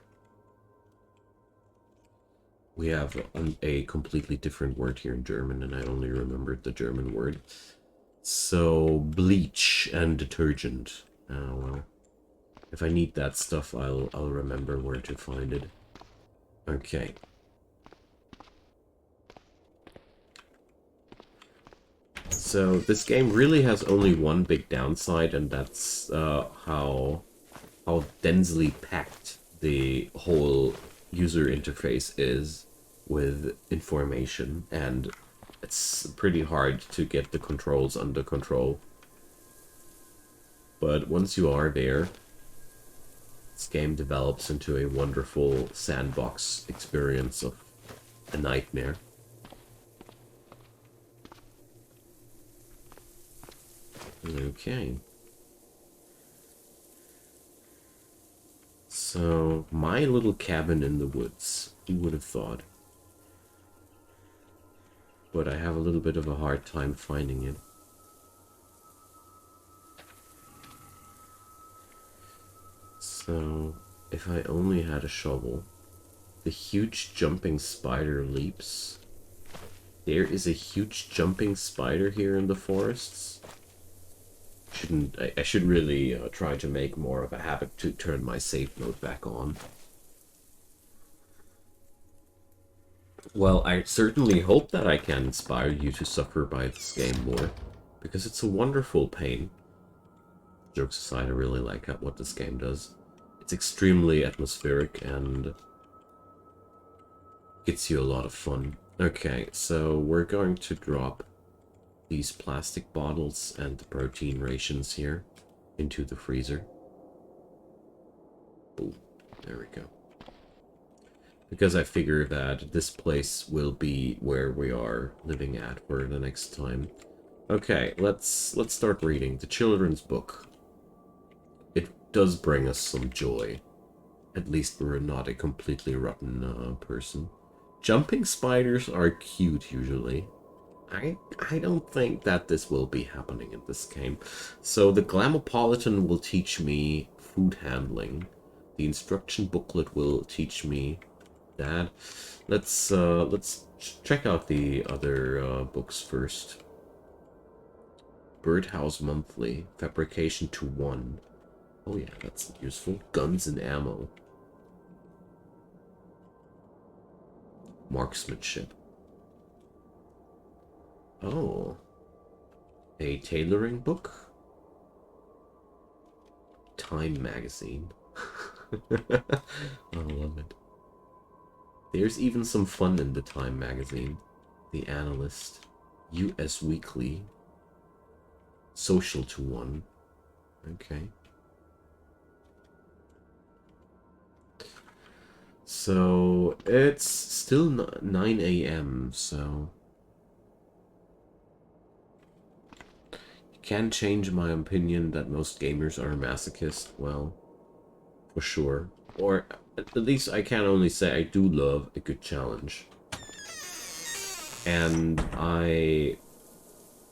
We have a completely different word here in German, and I only remembered the German word. So, bleach and detergent. Well, if I need that stuff, I'll remember where to find it. Okay. So this game really has only one big downside, and that's how densely packed the whole user interface is with information, and it's pretty hard to get the controls under control. But once you are there, this game develops into a wonderful sandbox experience of a nightmare. Okay. So, my little cabin in the woods. Who would have thought? But I have a little bit of a hard time finding it. So, if I only had a shovel. The huge jumping spider leaps. There is a huge jumping spider here in the forests. I should really try to make more of a habit to turn my save mode back on. Well, I certainly hope that I can inspire you to suffer by this game more, because it's a wonderful pain. Jokes aside, I really like what this game does. It's extremely atmospheric and gets you a lot of fun. Okay, so we're going to drop these plastic bottles and the protein rations here into the freezer. Oh, there we go. Because I figure that this place will be where we are living at for the next time. Okay, let's start reading the children's book. It does bring us some joy. At least we're not a completely rotten person. Jumping spiders are cute usually. I don't think that this will be happening in this game. So the Glamopolitan will teach me food handling. The instruction booklet will teach me that. Let's check out the other books first. Birdhouse Monthly, Fabrication to 1. Oh yeah, that's useful. Guns and ammo. Marksmanship. Oh. A tailoring book? Time magazine. I love it. There's even some fun in the Time magazine. The Analyst. US Weekly. Social to 1. Okay. So, it's still 9 a.m., so... Can change my opinion that most gamers are masochist, well, for sure. Or at least I can only say I do love a good challenge. And I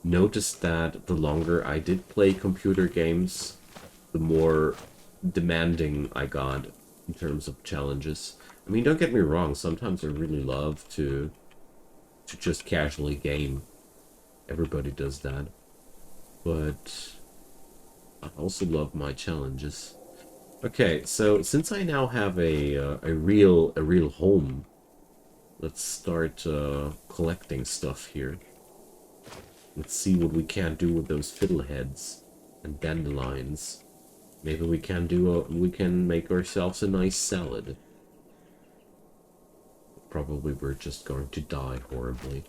noticed that the longer I did play computer games, the more demanding I got in terms of challenges. I mean, don't get me wrong, sometimes I really love to just casually game. Everybody does that. But I also love my challenges. Okay, so since I now have a real home, let's start collecting stuff here. Let's see what we can do with those fiddleheads and dandelions. Maybe we can make ourselves a nice salad. Probably we're just going to die horribly,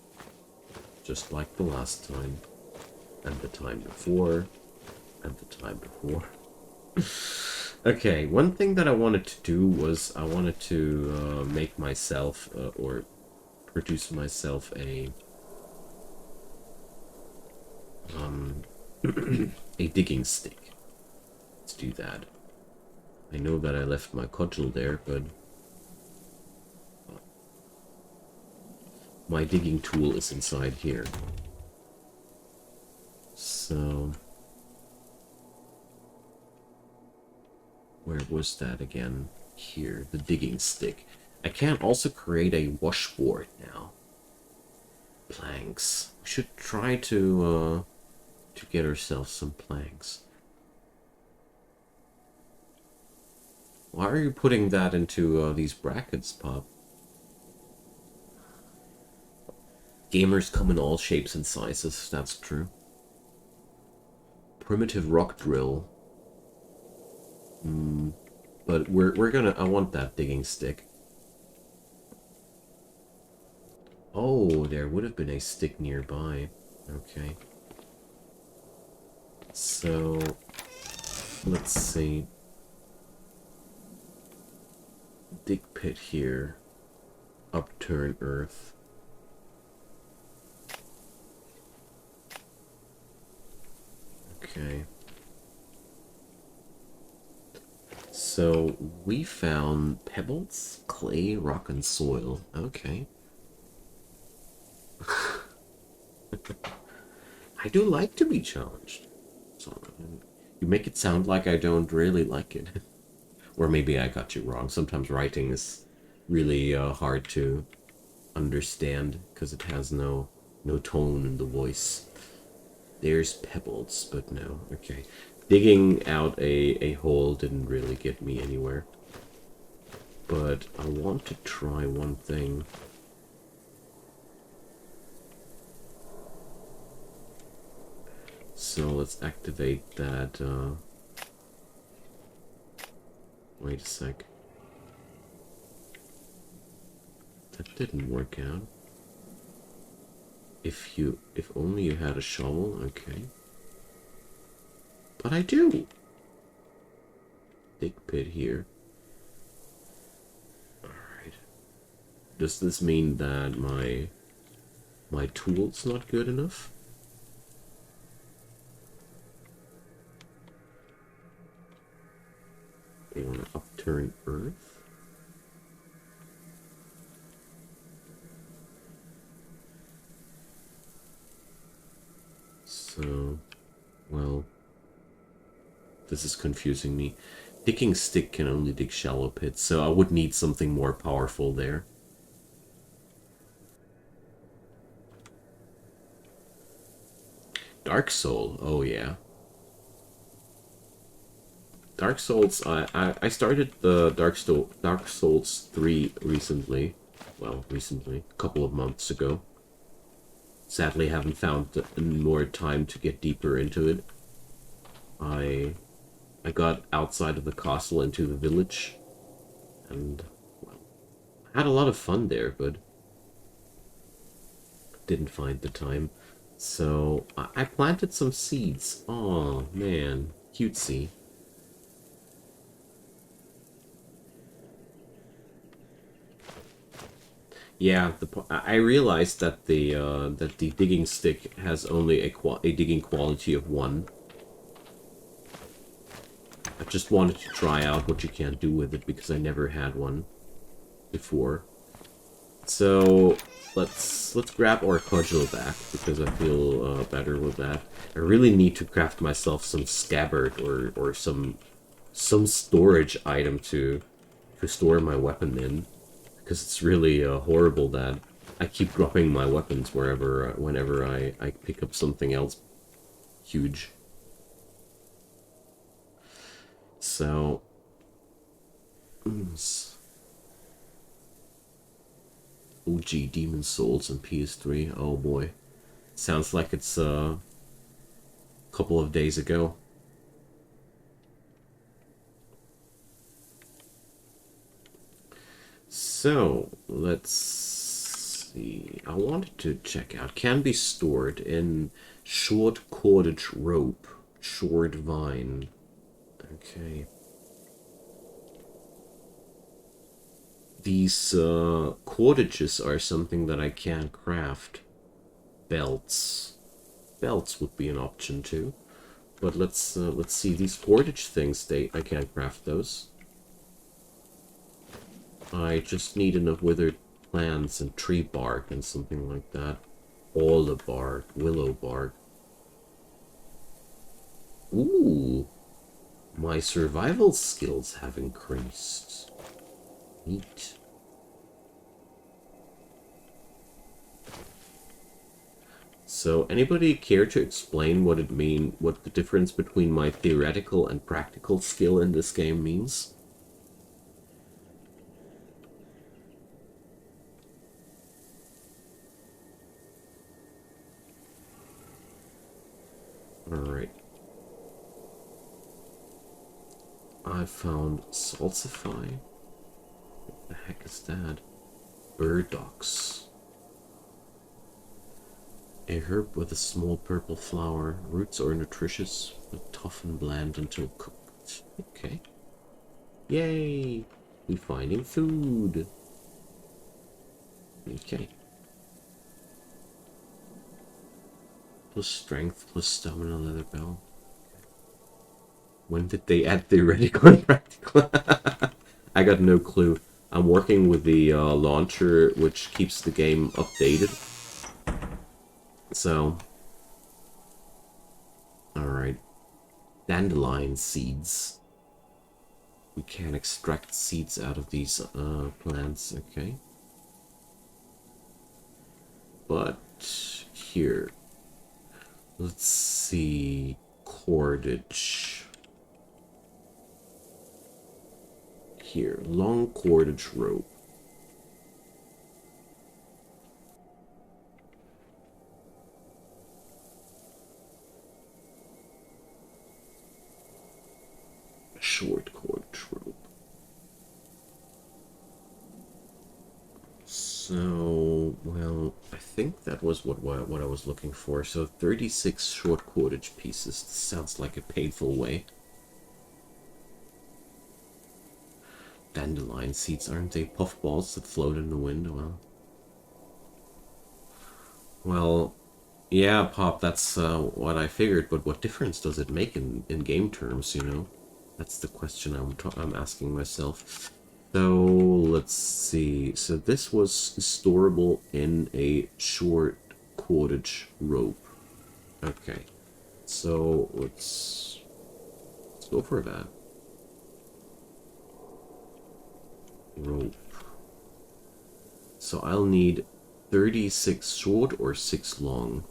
just like the last time. And the time before, and the time before. Okay, one thing that I wanted to do was I wanted to make myself, or produce myself a a digging stick. Let's do that. I know that I left my cudgel there, but my digging tool is inside here. So... where was that again? Here, the digging stick. I can also create a washboard now. Planks. We should try to get ourselves some planks. Why are you putting that into these brackets, Pop? Gamers come in all shapes and sizes, that's true. Primitive rock drill. But we're gonna... I want that digging stick. Oh, there would have been a stick nearby. Okay. So... let's see. Dig pit here. Upturn earth. Okay. So, we found pebbles, clay, rock, and soil. Okay. I do like to be challenged. So, you make it sound like I don't really like it. Or maybe I got you wrong. Sometimes writing is really hard to understand because it has no tone in the voice. There's pebbles, but no. Okay. Digging out a hole didn't really get me anywhere. But I want to try one thing. So let's activate that. Wait a sec. That didn't work out. If only you had a shovel, okay. But I do. Dig pit here. Alright. Does this mean that my tool's not good enough? I want to upturn earth. So, well, this is confusing me. Digging stick can only dig shallow pits, so I would need something more powerful there. Dark Soul, oh yeah. Dark Souls, I started the Dark Souls 3 recently. Well, recently, a couple of months ago. Sadly, haven't found more time to get deeper into it. I got outside of the castle into the village, and well, I had a lot of fun there, but didn't find the time. So I planted some seeds. Oh man, cutesy. Yeah, I realized that the digging stick has only a digging quality of 1. I just wanted to try out what you can do with it because I never had one before. So let's grab our cudgel back because I feel better with that. I really need to craft myself some scabbard or some storage item to store my weapon in. Because it's really horrible that I keep dropping my weapons whenever I pick up something else huge. So, OG Demon Souls and PS3. Oh boy, sounds like it's a couple of days ago. So, let's see. I wanted to check out. Can be stored in short cordage rope. Short vine. Okay. These cordages are something that I can craft. Belts. Belts would be an option too. But let's see. These cordage things, I can't craft those. I just need enough withered plants and tree bark and something like that. All the bark, willow bark. Ooh, my survival skills have increased. Neat. So, anybody care to explain what the difference between my theoretical and practical skill in this game means? Alright. I found salsify. What the heck is that? Burdox. A herb with a small purple flower. Roots are nutritious, but tough and bland until cooked. Okay. Yay! We're finding food. Okay. Plus strength, plus stamina, leather bell. When did they add theoretical and practical? I got no clue. I'm working with the launcher, which keeps the game updated. So, alright. Dandelion seeds. We can extract seeds out of these plants, okay. But, here. Let's see. Cordage. Here. Long cordage rope. Short cordage rope. So, well, I think that was what I was looking for. So 36 short cordage pieces. This sounds like a painful way. Dandelion seeds, aren't they puffballs that float in the wind? Well, yeah, Pop, that's what I figured, but what difference does it make in game terms, you know? That's the question I'm asking myself. So, let's see. So this was storable in a short cordage rope. Okay. So, let's go for that. Rope. So I'll need 36 short or 6 long.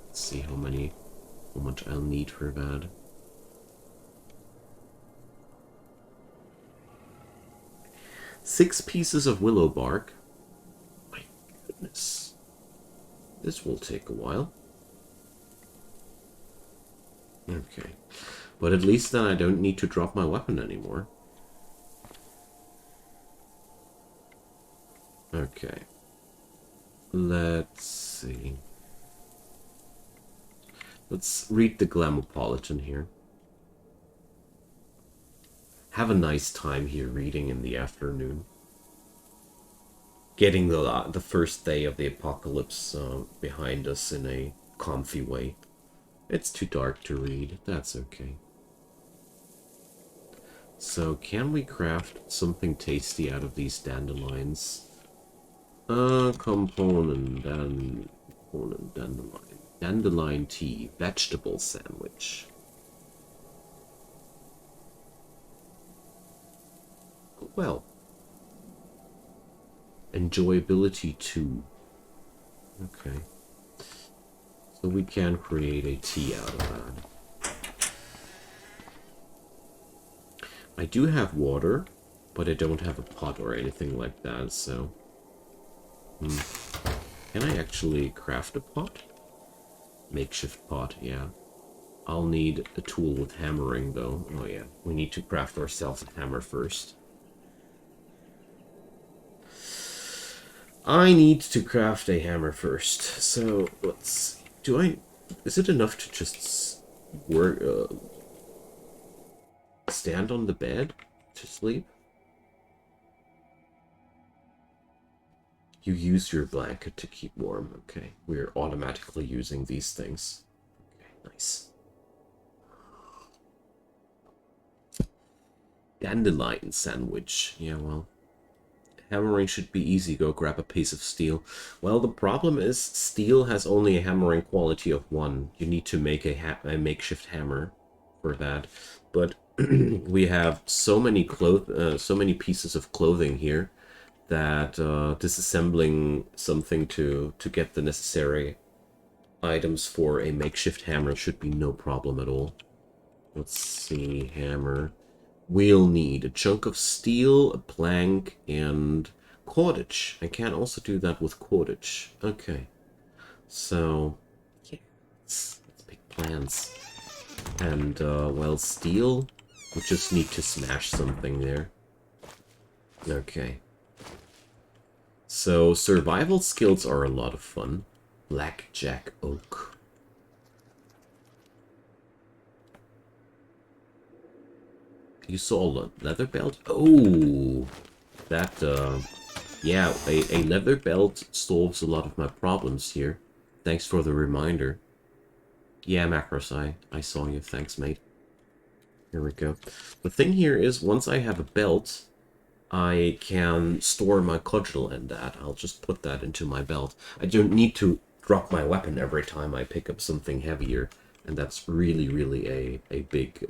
Let's see how much I'll need for that. Six pieces of willow bark. My goodness. This will take a while. Okay. But at least then I don't need to drop my weapon anymore. Okay. Let's see. Let's read the Glamopolitan here. Have a nice time here reading in the afternoon. Getting the first day of the apocalypse behind us in a comfy way. It's too dark to read. That's okay. So, can we craft something tasty out of these dandelions? Component dandelion. Dandelion tea, vegetable sandwich. Well, enjoyability 2. Okay. So we can create a tea out of that. I do have water, but I don't have a pot or anything like that, so... Can I actually craft a pot? Makeshift pot, yeah. I'll need a tool with hammering, though. Oh yeah, we need to craft ourselves a hammer first. I need to craft a hammer first. So, let's... Is it enough to just work... stand on the bed to sleep? You use your blanket to keep warm. Okay, we're automatically using these things. Okay, nice. Dandelion sandwich. Yeah, well, Hammering should be easy. Go grab a piece of steel. Well, the problem is steel has only a hammering quality of 1. You need to make a makeshift hammer for that. But we have so many pieces of clothing here that disassembling something to get the necessary items for a makeshift hammer should be no problem at all. Let's see, hammer. We'll need a chunk of steel, a plank, and cordage. I can also do that with cordage. Okay. So, yeah, let's pick plans. And, well, steel, we just need to smash something there. Okay. So, survival skills are a lot of fun. Blackjack oak. You saw a leather belt? Oh, that, yeah, a leather belt solves a lot of my problems here. Thanks for the reminder. Yeah, Macros, I saw you. Thanks, mate. Here we go. The thing here is, once I have a belt, I can store my cudgel in that. I'll just put that into my belt. I don't need to drop my weapon every time I pick up something heavier. And that's really, really a big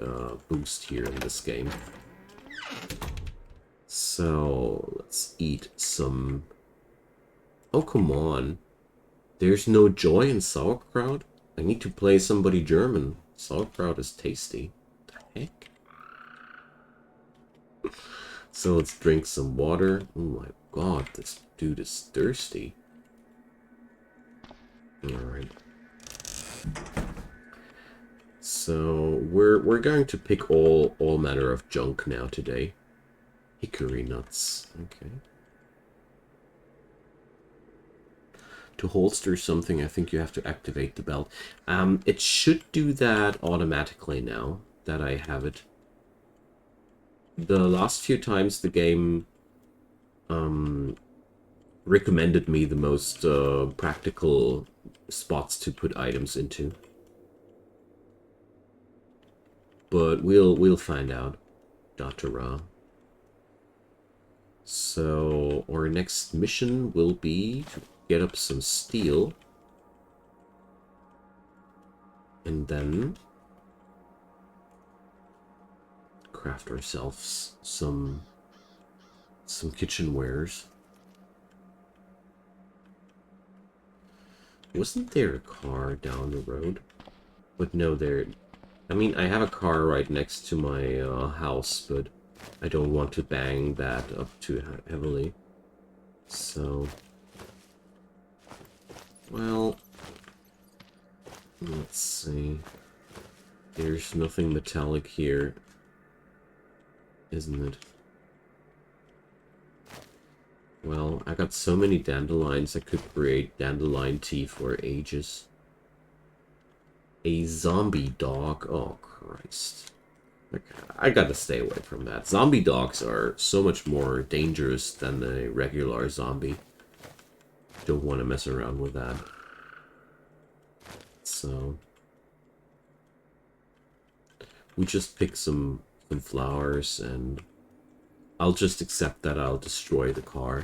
boost here in this game. So, let's eat some... Oh, come on. There's no joy in sauerkraut? I need to play somebody German. Sauerkraut is tasty. What the heck? So let's drink some water. Oh my god, this dude is thirsty. Alright. So we're going to pick all manner of junk now today. Hickory nuts. Okay. To holster something, I think you have to activate the belt. It should do that automatically now that I have it. The last few times the game recommended me the most practical spots to put items into. But we'll find out. Dr. Ra. So our next mission will be to get up some steel. And then craft ourselves some kitchenwares. Wasn't there a car down the road? But no, I mean, I have a car right next to my house, but I don't want to bang that up too heavily. So, well, let's see. There's nothing metallic here, isn't it? Well, I got so many dandelions, I could create dandelion tea for ages. A zombie dog? Oh, Christ. Okay, I gotta stay away from that. Zombie dogs are so much more dangerous than a regular zombie. Don't want to mess around with that. So... we just pick some flowers, and I'll just accept that I'll destroy the car,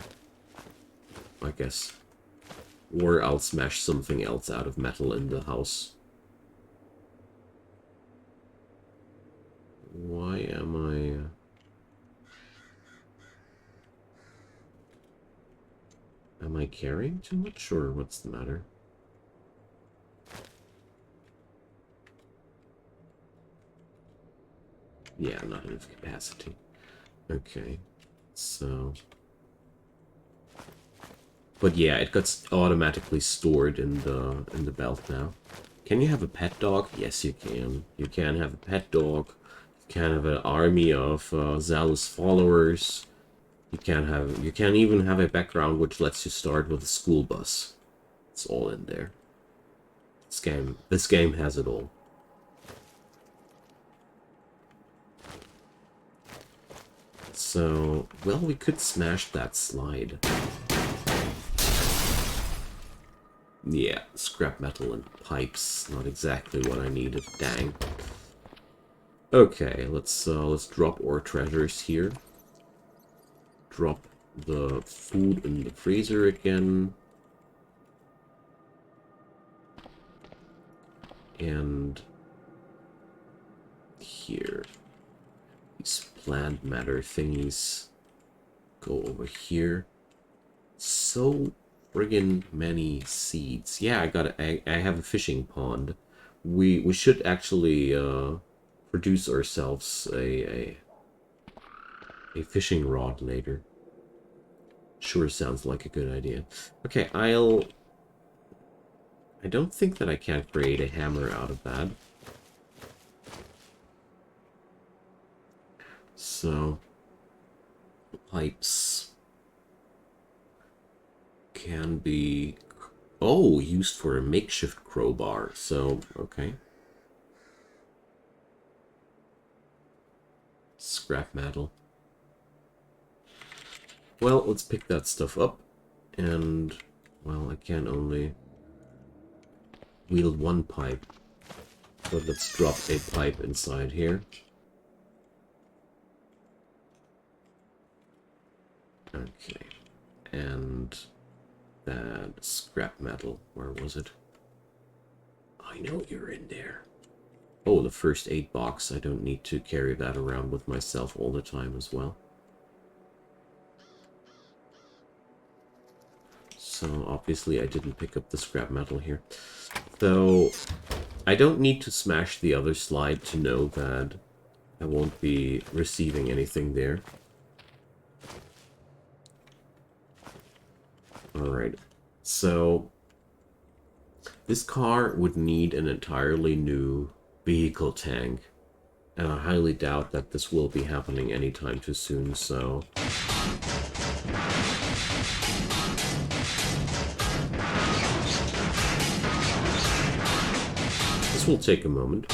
I guess. Or I'll smash something else out of metal in the house. Why am I... am I carrying too much, or what's the matter? Yeah, not enough capacity. Okay, so... but yeah, it got automatically stored in the belt now. Can you have a pet dog? Yes, you can. You can have a pet dog. You can have an army of zealous followers. You can even have a background which lets you start with a school bus. It's all in there. This game has it all. So, well, we could smash that slide. Yeah, scrap metal and pipes, not exactly what I needed. Dang. Okay, let's drop ore treasures here. Drop the food in the freezer again. And here, these plant matter thingies go over here. So friggin' many seeds. Yeah, I have a fishing pond. We should actually produce ourselves a fishing rod later. Sure sounds like a good idea. Okay, I don't think that I can create a hammer out of that. So, pipes can be, oh, used for a makeshift crowbar. So, okay. Scrap metal. Well, let's pick that stuff up. And, well, I can only wield one pipe. But let's drop a pipe inside here. Okay. And that scrap metal. Where was it? I know you're in there. Oh, the first aid box. I don't need to carry that around with myself all the time as well. So obviously I didn't pick up the scrap metal here. Though I don't need to smash the other slide to know that I won't be receiving anything there. Alright, so this car would need an entirely new vehicle tank. And I highly doubt that this will be happening anytime too soon, so... this will take a moment.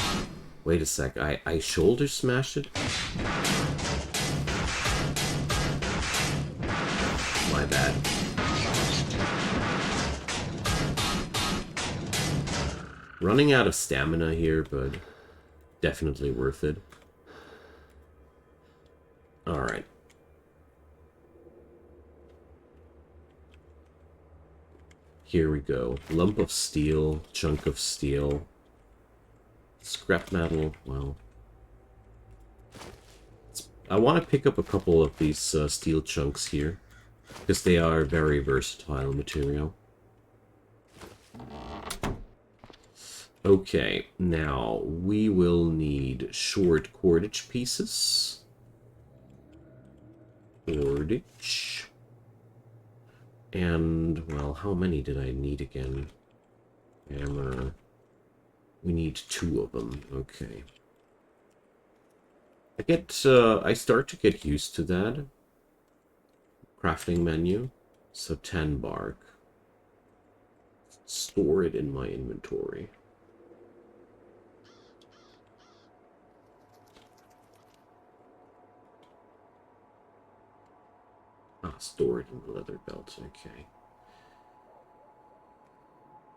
Wait a sec, I shoulder smashed it? My bad. Running out of stamina here, but definitely worth it. Alright. Here we go. Lump of steel, chunk of steel, scrap metal, well. I want to pick up a couple of these steel chunks here, because they are very versatile material. Okay, now we will need short cordage pieces. Cordage. And, well, how many did I need again? Hammer. We need 2 of them. Okay. I start to get used to that. Crafting menu. So 10 bark. Store it in my inventory. Store it in the leather belt. Okay.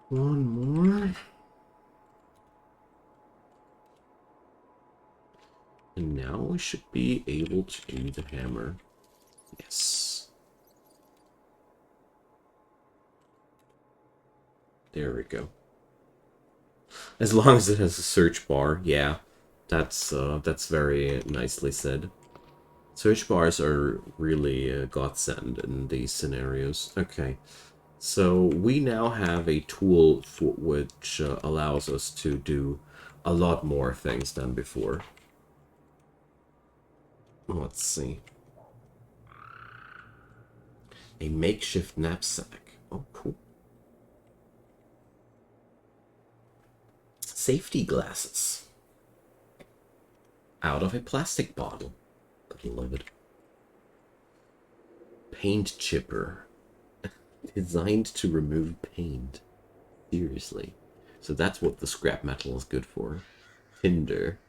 One more. And now we should be able to do the hammer. Yes. There we go. As long as it has a search bar, yeah. That's very nicely said. Search bars are really a godsend in these scenarios. Okay, so we now have a tool for which allows us to do a lot more things than before. Let's see. A makeshift knapsack. Oh, cool. Safety glasses. Out of a plastic bottle. I love it. Paint chipper. Designed to remove paint. Seriously. So that's what the scrap metal is good for. Tinder.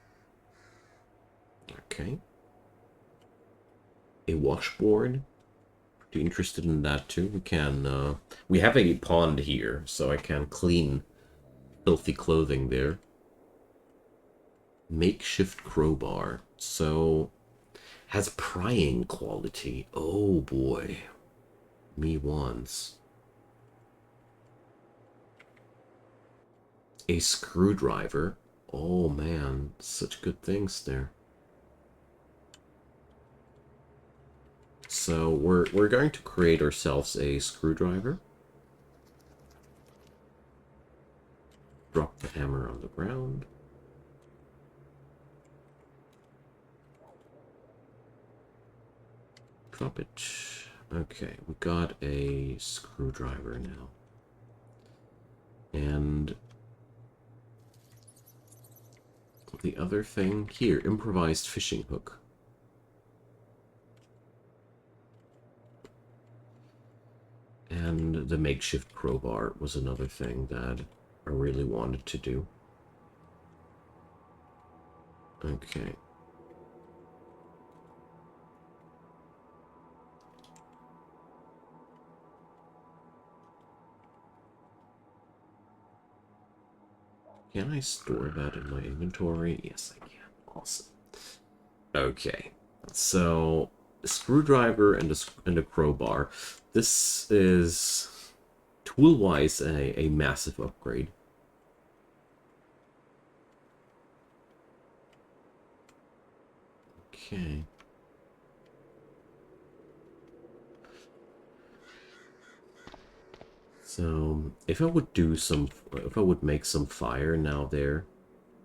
Okay. A washboard. Pretty interested in that too. We can, we have a pond here, so I can clean filthy clothing there. Makeshift crowbar. So Has prying quality. Oh boy. Me wants. A screwdriver. Oh man, such good things there. So we're going to create ourselves a screwdriver. Drop the hammer on the ground. Drop it. Okay, we got a screwdriver now. And the other thing here, improvised fishing hook. And the makeshift crowbar was another thing that I really wanted to do. Okay. Can I store that in my inventory? Yes, I can. Awesome. Okay. So, a screwdriver and a crowbar. This is, tool-wise, a massive upgrade. Okay. So, if I would make some fire now there,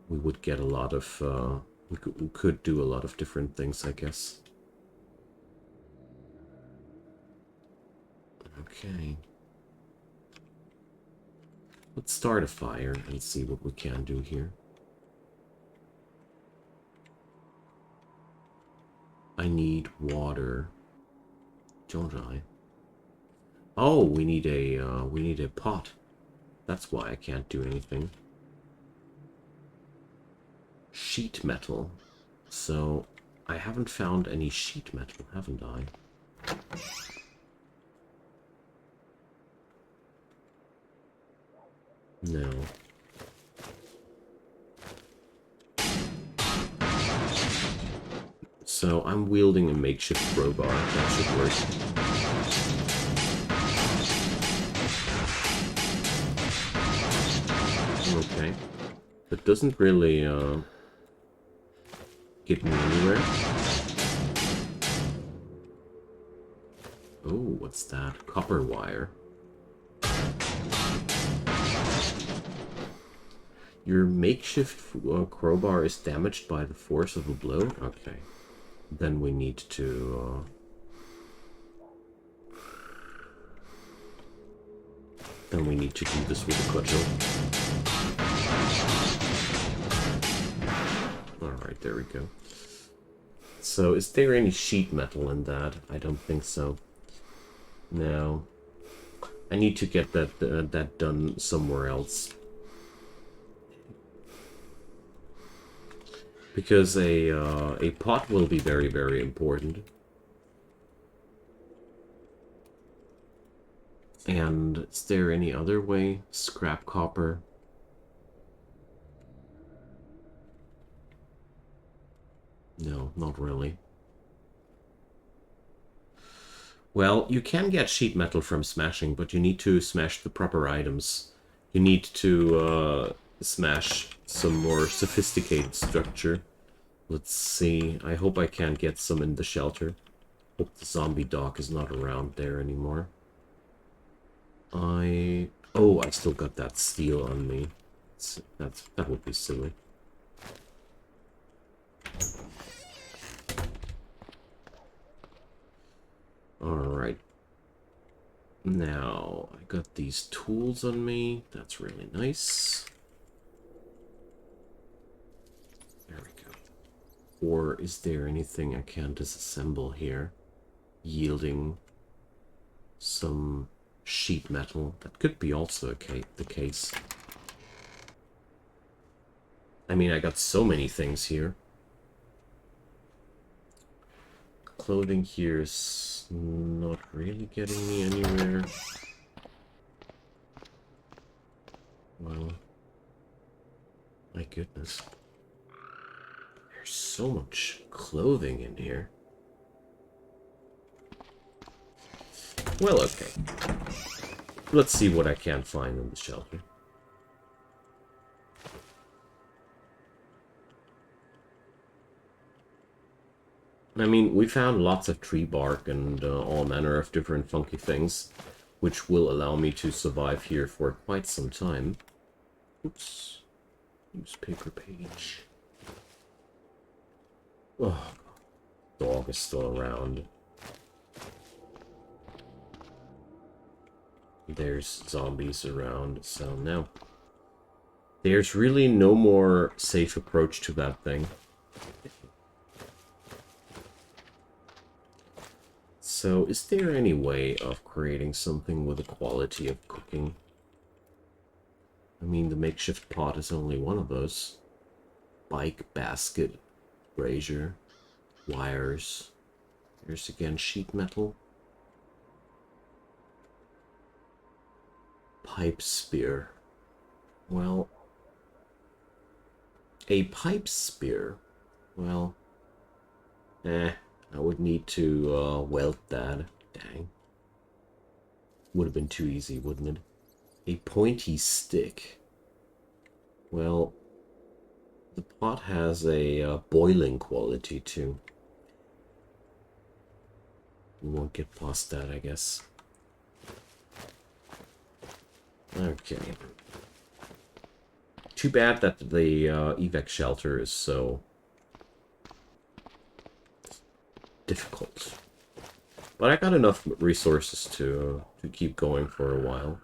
we would get a lot of, we could do a lot of different things, I guess. Okay. Let's start a fire and see what we can do here. I need water, don't I? Oh, we need a pot. That's why I can't do anything. Sheet metal. So, I haven't found any sheet metal, haven't I? No. So, I'm wielding a makeshift crowbar. That should work. Okay. That doesn't really, get me anywhere. Oh, what's that? Copper wire. Your makeshift crowbar is damaged by the force of a blow? Okay. Then we need to... then we need to do this with a cudgel. Alright, there we go. So, is there any sheet metal in that? I don't think so. No. I need to get that done somewhere else. Because a pot will be very, very important. And is there any other way? Scrap copper. No, not really. Well, you can get sheet metal from smashing, but you need to smash the proper items. You need to smash some more sophisticated structure. Let's see. I hope I can get some in the shelter. Hope the zombie doc is not around there anymore. Oh, I still got that steel on me. That would be silly. Alright. Now, I got these tools on me. That's really nice. There we go. Or is there anything I can disassemble here? Yielding some sheet metal. That could be also the case. I mean, I got so many things here. Clothing here is not really getting me anywhere. Well, my goodness. There's so much clothing in here. Well, okay. Let's see what I can find in the shelter. I mean, we found lots of tree bark and all manner of different funky things, which will allow me to survive here for quite some time. Oops. Newspaper page. Oh, dog is still around. There's zombies around, so no. There's really no more safe approach to that thing. So, is there any way of creating something with the quality of cooking? I mean, the makeshift pot is only one of those. Bike, basket, brazier, wires. There's again sheet metal. Pipe spear. Well, a pipe spear? Well, I would need to weld that. Dang. Would have been too easy, wouldn't it? A pointy stick. Well, the pot has a boiling quality too. We won't get past that, I guess. Okay. Too bad that the evac shelter is so difficult. But I got enough resources to keep going for a while.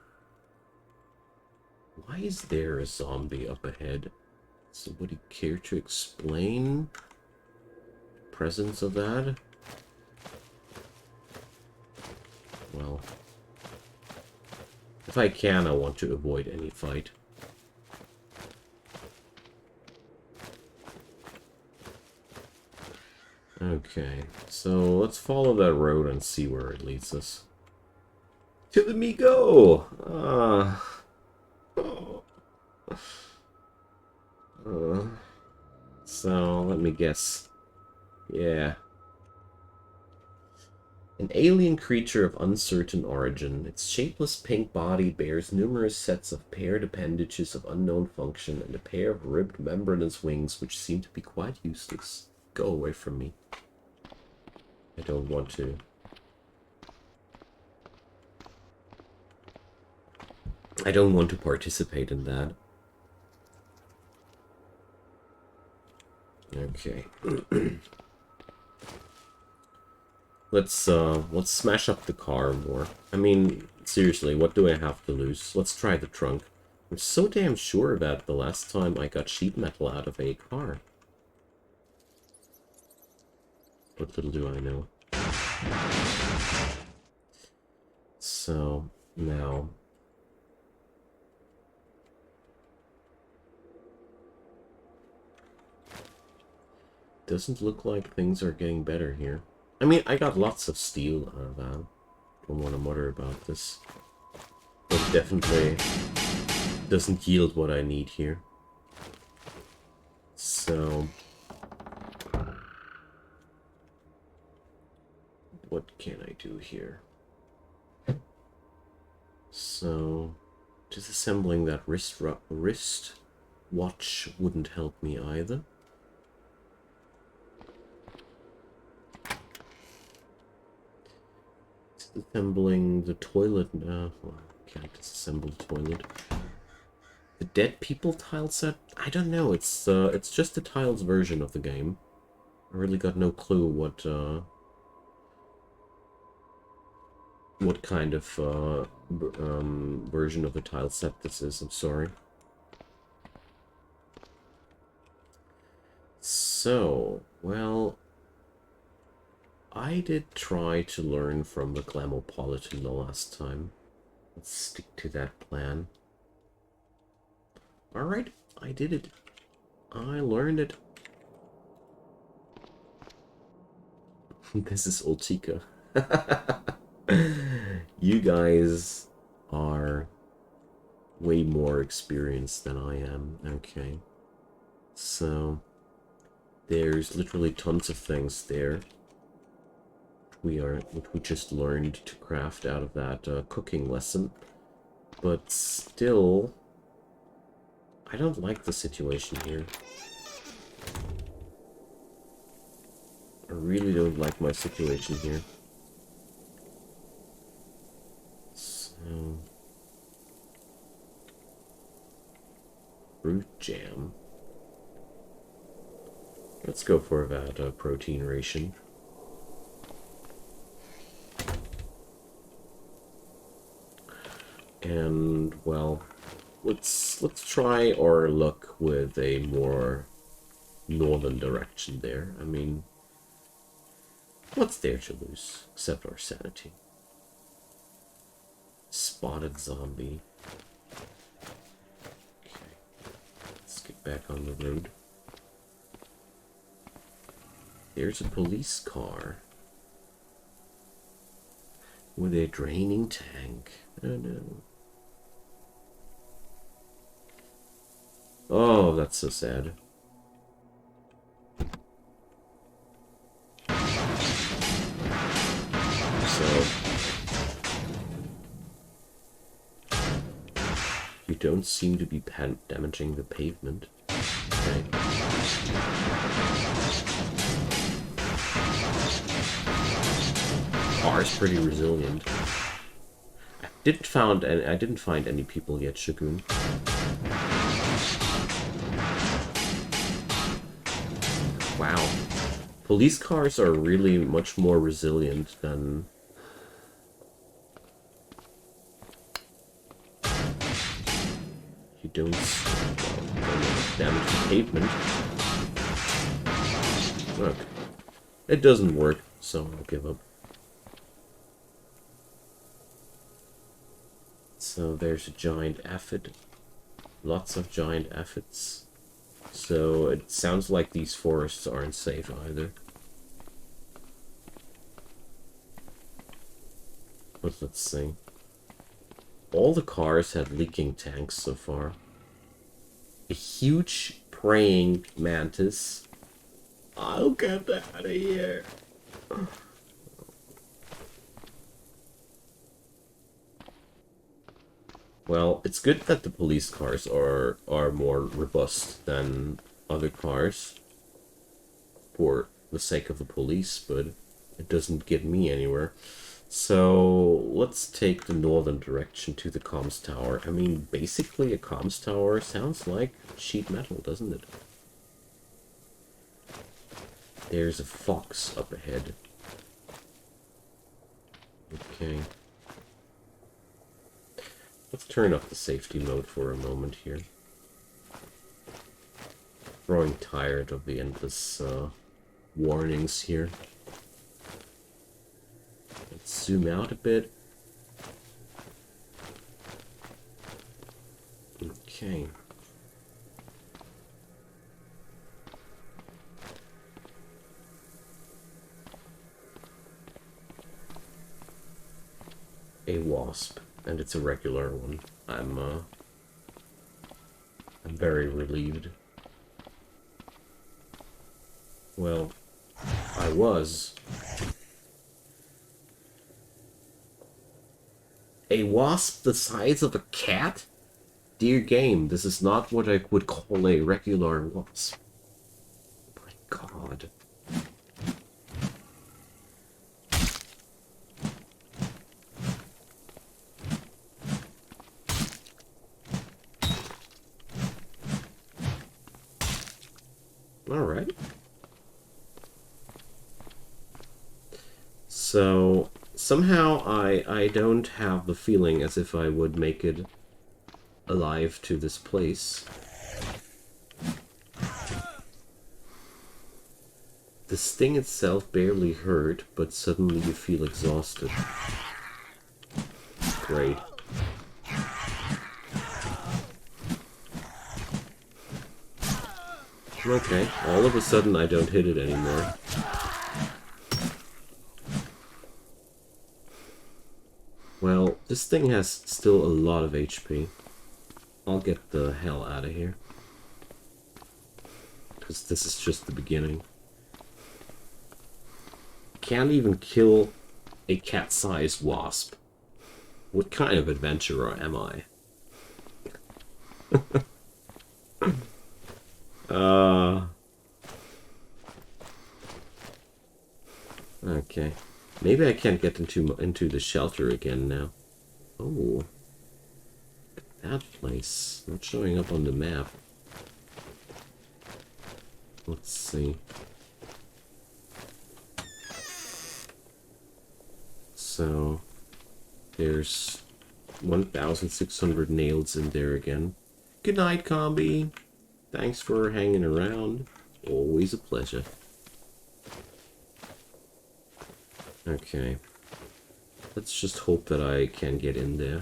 Why is there a zombie up ahead? Somebody care to explain the presence of that? Well, if I can, I want to avoid any fight. Okay, so let's follow that road and see where it leads us. To the me go! So, let me guess. Yeah. An alien creature of uncertain origin. Its shapeless pink body bears numerous sets of paired appendages of unknown function and a pair of ribbed membranous wings which seem to be quite useless. Go away from me. I don't want to. I don't want to participate in that. Okay. Let's smash up the car more. I mean, seriously, what do I have to lose? Let's try the trunk. I'm so damn sure that the last time I got sheet metal out of a car. What little do I know. So, now... Doesn't look like things are getting better here. I mean, I got lots of steel out of that. Don't want to mutter about this. But it definitely doesn't yield what I need here. So... what can I do here? So... disassembling that wrist watch wouldn't help me either. Disassembling the toilet. Well, I can't disassemble the toilet. The dead people tile set? I don't know. It's just the tiles version of the game. I really got no clue what kind of version of the tile set this is. I'm sorry. So, well, I did try to learn from the Glamopolitan the last time. Let's stick to that plan. Alright, I did it. I learned it. This is Ultica. You guys are way more experienced than I am. Okay. So, there's literally tons of things there. what we just learned to craft out of that cooking lesson. But still, I don't like the situation here. I really don't like my situation here. So, fruit jam. Let's go for that protein ration. And well, let's try our luck with a more northern direction there. I mean, what's there to lose except our sanity? Spotted zombie. Okay, let's get back on the road. There's a police car with a draining tank. Oh no. Oh, that's so sad. So, you don't seem to be damaging the pavement. Okay. Car's pretty resilient. I didn't find any people yet, Shagun. Wow. Police cars are really much more resilient than... You don't damage the pavement. Look. It doesn't work, so I'll give up. So there's a giant aphid. Lots of giant aphids. So it sounds like these forests aren't safe either. But let's see. All the cars had leaking tanks so far. A huge praying mantis. I'll get out of here. Well, it's good that the police cars are more robust than other cars for the sake of the police, but it doesn't get me anywhere. So let's take the northern direction to the comms tower. I mean, basically a comms tower sounds like sheet metal, doesn't it? There's a fox up ahead. Okay. Let's turn off the safety mode for a moment here. Growing tired of the endless warnings here. Let's zoom out a bit. Okay. A wasp. And it's a regular one. I'm very relieved. Well, I was. A wasp the size of a cat? Dear game, this is not what I would call a regular wasp. My God. Alright. So, somehow I don't have the feeling as if I would make it alive to this place. The sting itself barely hurt, but suddenly you feel exhausted. Great. Okay, all of a sudden I don't hit it anymore. Well, this thing has still a lot of HP. I'll get the hell out of here. Because this is just the beginning. can't even kill a cat-sized wasp. What kind of adventurer am I? Okay. Maybe I can't get into the shelter again now. Oh. That place. Not showing up on the map. Let's see. So, there's 1,600 nails in there again. Good night, Combi. Thanks for hanging around. Always a pleasure. Okay. Let's just hope that I can get in there.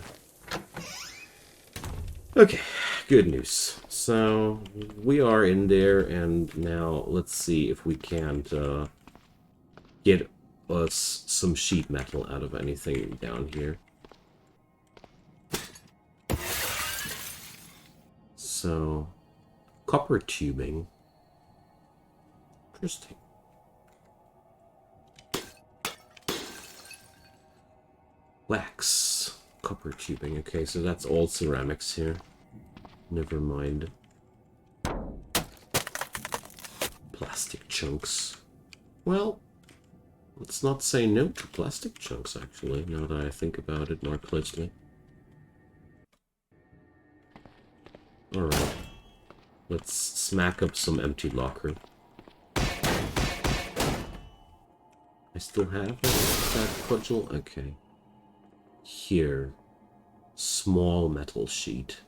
Okay, good news. So, we are in there, and now let's see if we can't get us some sheet metal out of anything down here. So, copper tubing. Interesting. Wax. Copper tubing. Okay, so that's all ceramics here. Never mind. Plastic chunks. Well, let's not say no to plastic chunks, actually, now that I think about it more closely. Alright. Let's smack up some empty locker. I still have that cudgel? Okay. Here. Small metal sheet.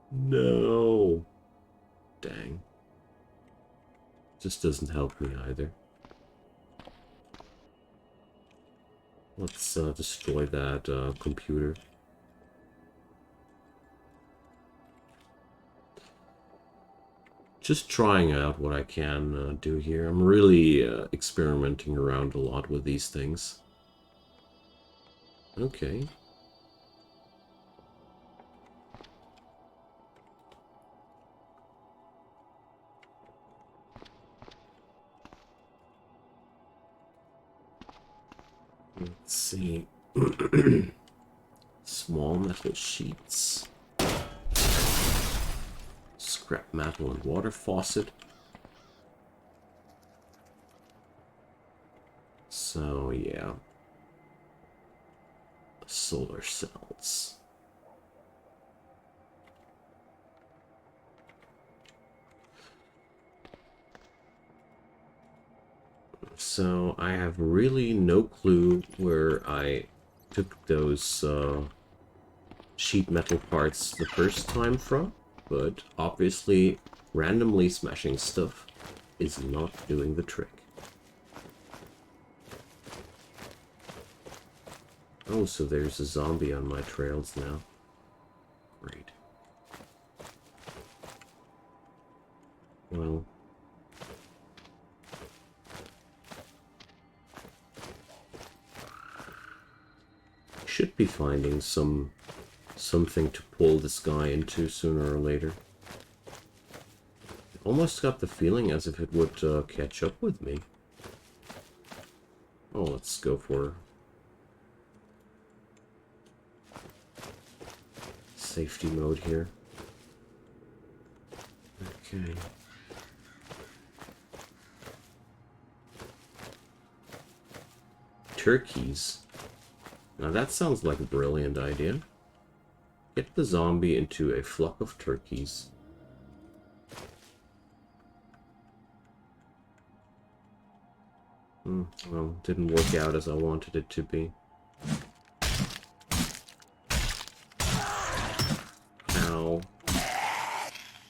No. Dang. Just doesn't help me either. Let's destroy that computer. Just trying out what I can do here. I'm really experimenting around a lot with these things. Okay. Let's see. Small metal sheets. Scrap metal and water faucet. So, yeah. Solar cells. So, I have really no clue where I took those sheet metal parts the first time from, but obviously randomly smashing stuff is not doing the trick. Oh, so there's a zombie on my trails now. Great. Well, should be finding something to pull this guy into sooner or later. Almost got the feeling as if it would catch up with me. Oh, let's go for safety mode here. Okay. Turkeys. Now that sounds like a brilliant idea. Get the zombie into a flock of turkeys. Well, didn't work out as I wanted it to be. Ow.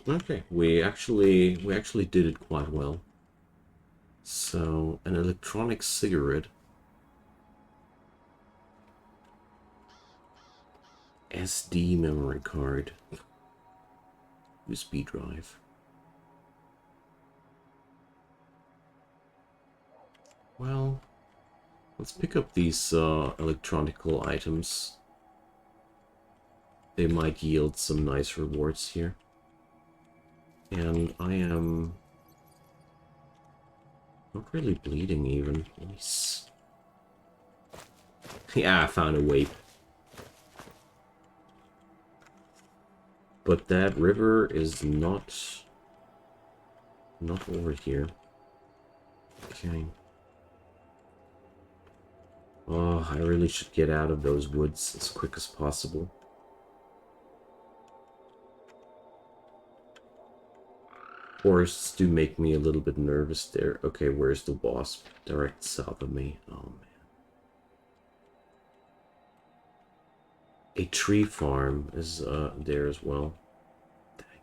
Okay, we actually did it quite well. So, an electronic cigarette. SD memory card. USB drive. Well, let's pick up these electronical items. They might yield some nice rewards here. And I am... Not really bleeding even. Nice. Yeah, I found a wape. But that river is not over here. Okay. Oh, I really should get out of those woods as quick as possible. Forests do make me a little bit nervous there. Okay, where's the wasp? Direct south of me. Oh, man. A tree farm is there as well. Dang.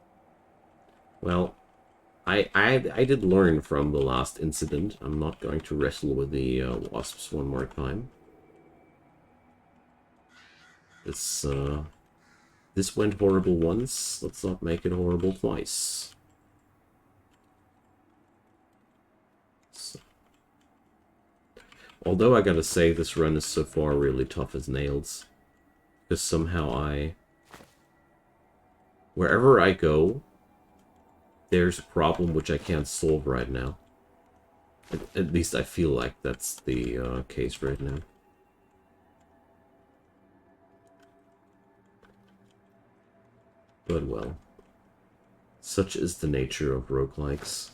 Well, I did learn from the last incident. I'm not going to wrestle with the wasps one more time. This went horrible once. Let's not make it horrible twice. So. Although I gotta say, this run is so far really tough as nails. Because somehow wherever I go, there's a problem which I can't solve right now. At least I feel like that's the case right now. But well, such is the nature of roguelikes.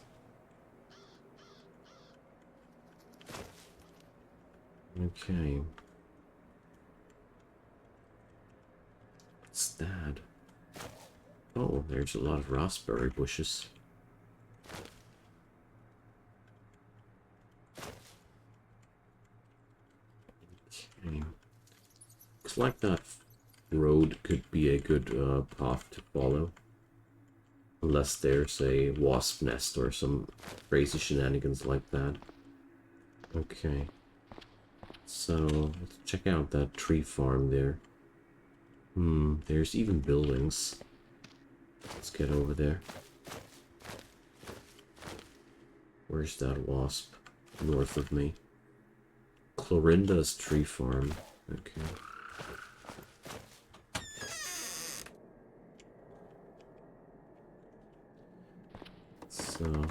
Okay. What's that? Oh, there's a lot of raspberry bushes. Okay. Looks like that road could be a good path to follow. Unless there's a wasp nest or some crazy shenanigans like that. Okay. So, let's check out that tree farm there. There's even buildings. Let's get over there. Where's that wasp? North of me. Clorinda's tree farm. Okay. So,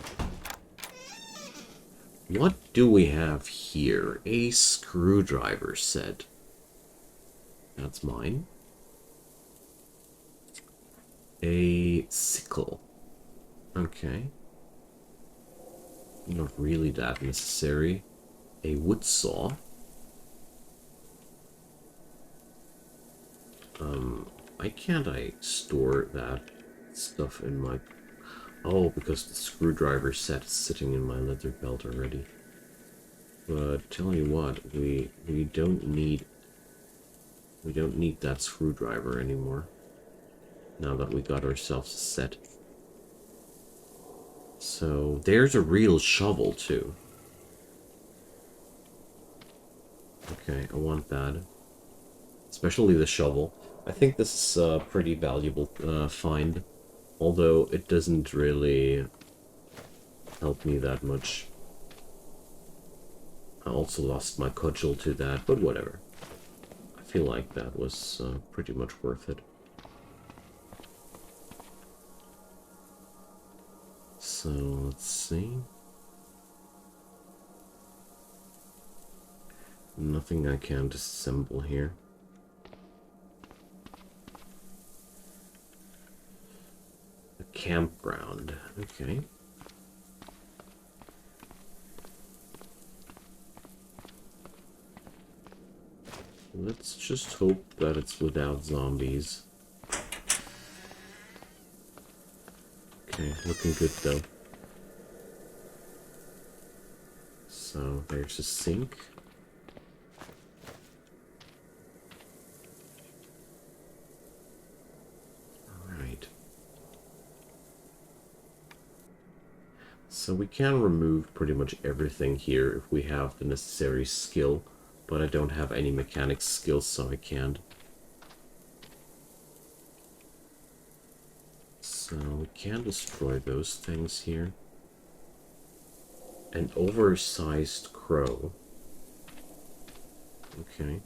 what do we have here? A screwdriver set. That's mine. A sickle. Okay. Not really that necessary. A wood saw. Why can't I store that stuff in my... Oh, because the screwdriver set is sitting in my leather belt already. But tell you what, we don't need that screwdriver anymore. Now that we got ourselves a set. So there's a real shovel too. Okay, I want that. Especially the shovel. I think this is a pretty valuable find. Although it doesn't really help me that much. I also lost my cudgel to that, but whatever. I feel like that was pretty much worth it. So, let's see. Nothing I can disassemble here. A campground. Okay. Let's just hope that it's without zombies. Okay, looking good though. So there's a sink. Alright. So we can remove pretty much everything here if we have the necessary skill, but I don't have any mechanics skills, so I can't. So we can destroy those things here. An oversized crow. Okay.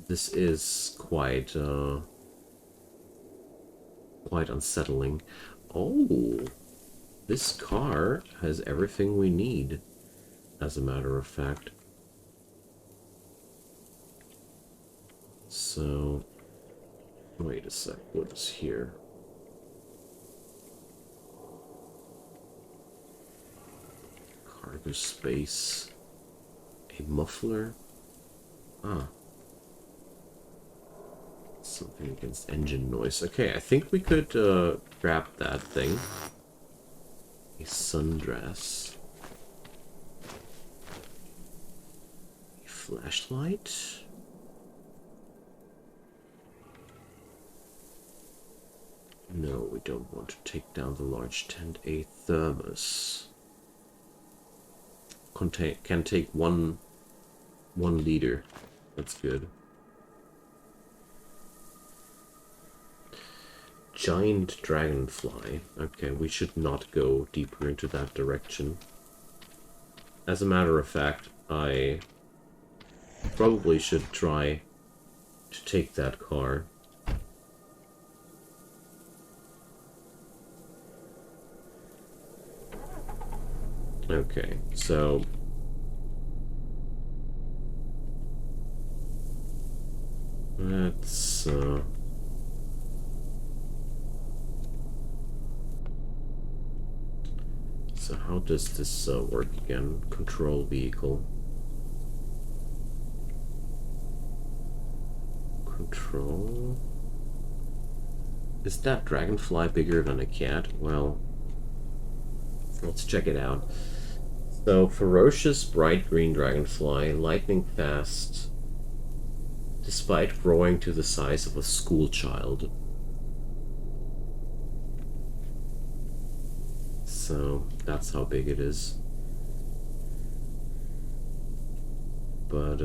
This is quite quite unsettling. Oh, this car has everything we need, as a matter of fact. So, wait a sec, what is here? Cargo space. A muffler. Ah. Something against engine noise. Okay, I think we could grab that thing. A sundress. A flashlight. No, we don't want to take down the large tent. A thermos. Can take one liter. That's good. Giant dragonfly. Okay, we should not go deeper into that direction. As a matter of fact, I probably should try to take that car. Okay, so let's so how does this work again? Control vehicle. Control. Is that dragonfly bigger than a cat? Well, let's check it out. So, ferocious bright green dragonfly, lightning fast, despite growing to the size of a school child. So, that's how big it is. But,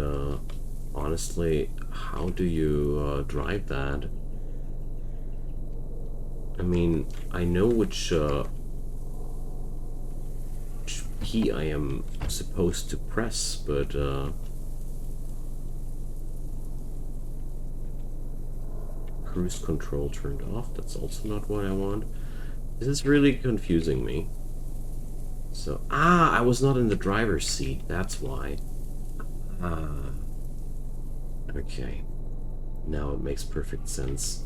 honestly, how do you drive that? I mean, I know which key I am supposed to press, but cruise control turned off. That's also not what I want. This is really confusing me. So, I was not in the driver's seat. That's why. Okay. Now it makes perfect sense.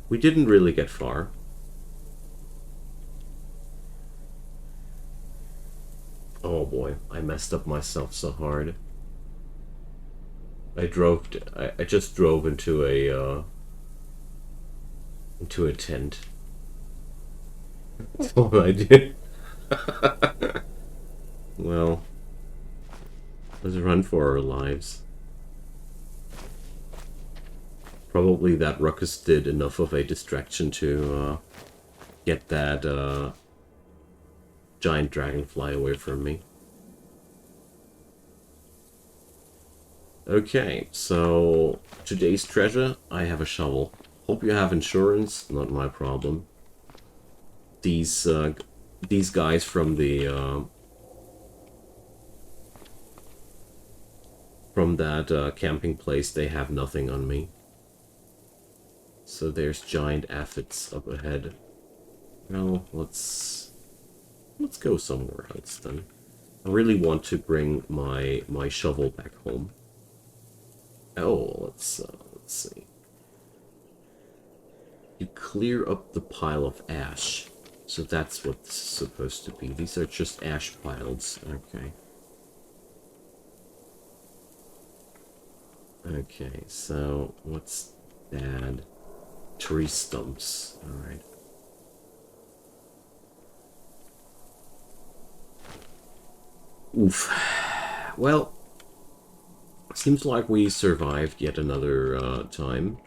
We didn't really get far. Oh boy, I messed up myself so hard. I just drove into a tent. That's all I did. Well, let's run for our lives. Probably that ruckus did enough of a distraction to get that giant dragonfly away from me. Okay, so today's treasure, I have a shovel. Hope you have insurance, not my problem. These guys from the from that camping place, they have nothing on me. So there's giant aphids up ahead. Well, let's go somewhere else then. I really want to bring my shovel back home. Oh, let's see. You clear up the pile of ash. So that's what this is supposed to be. These are just ash piles. Okay. Okay, so what's that? Tree stumps. Alright. Oof. Well, seems like we survived yet another time.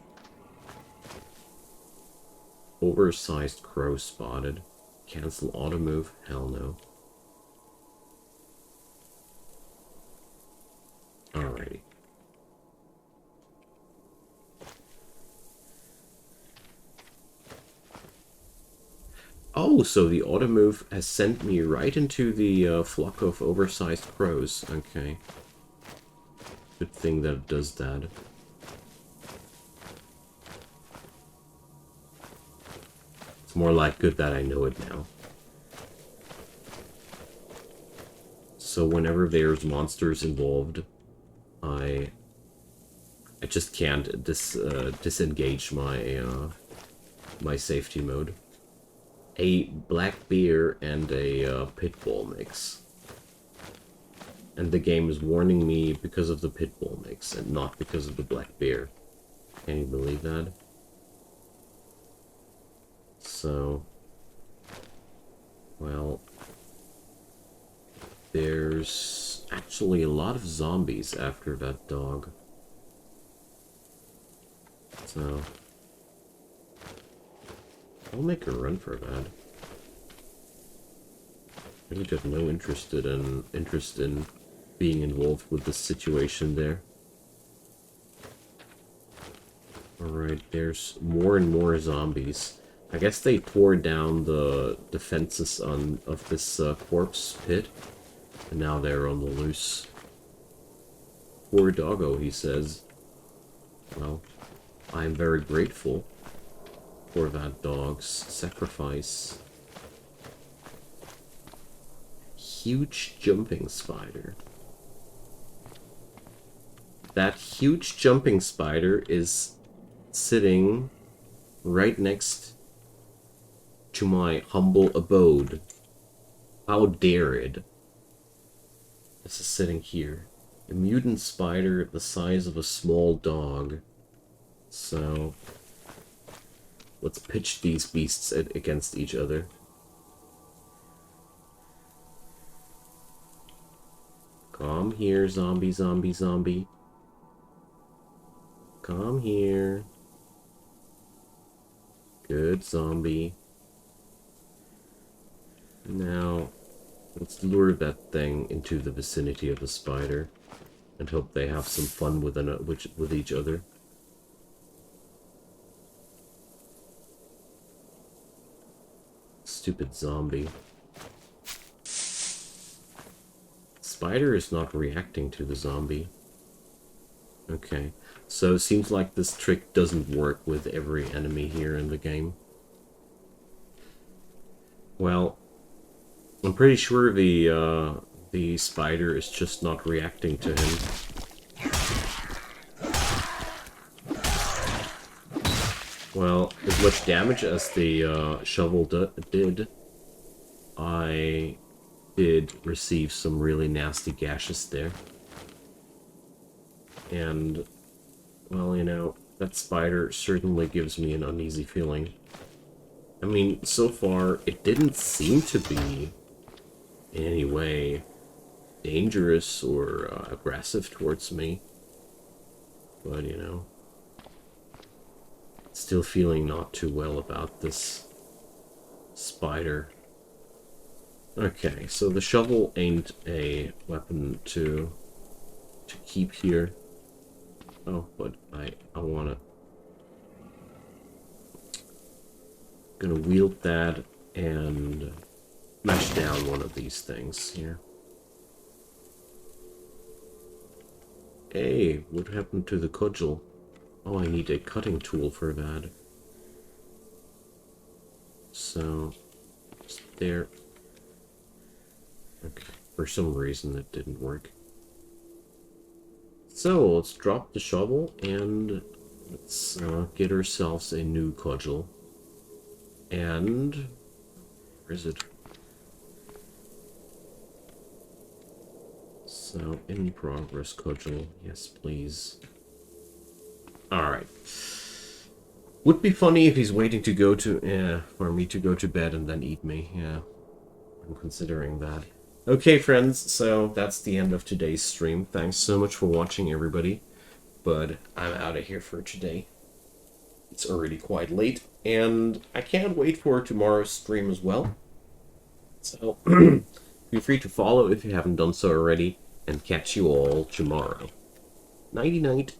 Oversized crow spotted. Cancel auto move? Hell no. Alrighty. Oh, so the auto move has sent me right into the flock of oversized crows. Okay. Good thing that it does that. It's more like good that I know it now. So whenever there's monsters involved, I just can't disengage my my safety mode. A black bear and a pit bull mix. And the game is warning me because of the pit bull mix and not because of the black bear. Can you believe that? So, well, there's actually a lot of zombies after that dog. So, I'll make a run for that. I really have no interest in being involved with this situation there. Alright, there's more and more zombies. I guess they tore down the defenses of this corpse pit, and now they're on the loose. Poor doggo, he says. Well, I'm very grateful for that dog's sacrifice. Huge jumping spider. That huge jumping spider is sitting right next to my humble abode. How dare it? This is sitting here. A mutant spider the size of a small dog. So, let's pitch these beasts against each other. Come here, zombie, zombie, zombie. Come here. Good zombie. Now, let's lure that thing into the vicinity of the spider and hope they have some fun with each other. Stupid zombie. Spider is not reacting to the zombie. Okay, so it seems like this trick doesn't work with every enemy here in the game. Well, I'm pretty sure the spider is just not reacting to him. Well, as much damage as the shovel did, I did receive some really nasty gashes there. And, well, you know, that spider certainly gives me an uneasy feeling. I mean, so far, it didn't seem to be in any way dangerous or aggressive towards me. But, you know, still feeling not too well about this spider. Okay, so the shovel ain't a weapon to keep here. Oh, but I wanna... Gonna wield that and smash down one of these things here. Hey, what happened to the cudgel? Oh, I need a cutting tool for that. So, just there. Okay, for some reason it didn't work. So, let's drop the shovel and let's get ourselves a new cudgel. And... where is it? So, in progress cudgel. Yes, please. Alright. Would be funny if he's waiting to go to, for me to go to bed and then eat me. Yeah, I'm considering that. Okay, friends, so that's the end of today's stream. Thanks so much for watching, everybody. But I'm out of here for today. It's already quite late, and I can't wait for tomorrow's stream as well. So, feel free to follow if you haven't done so already, and catch you all tomorrow. Nighty-night.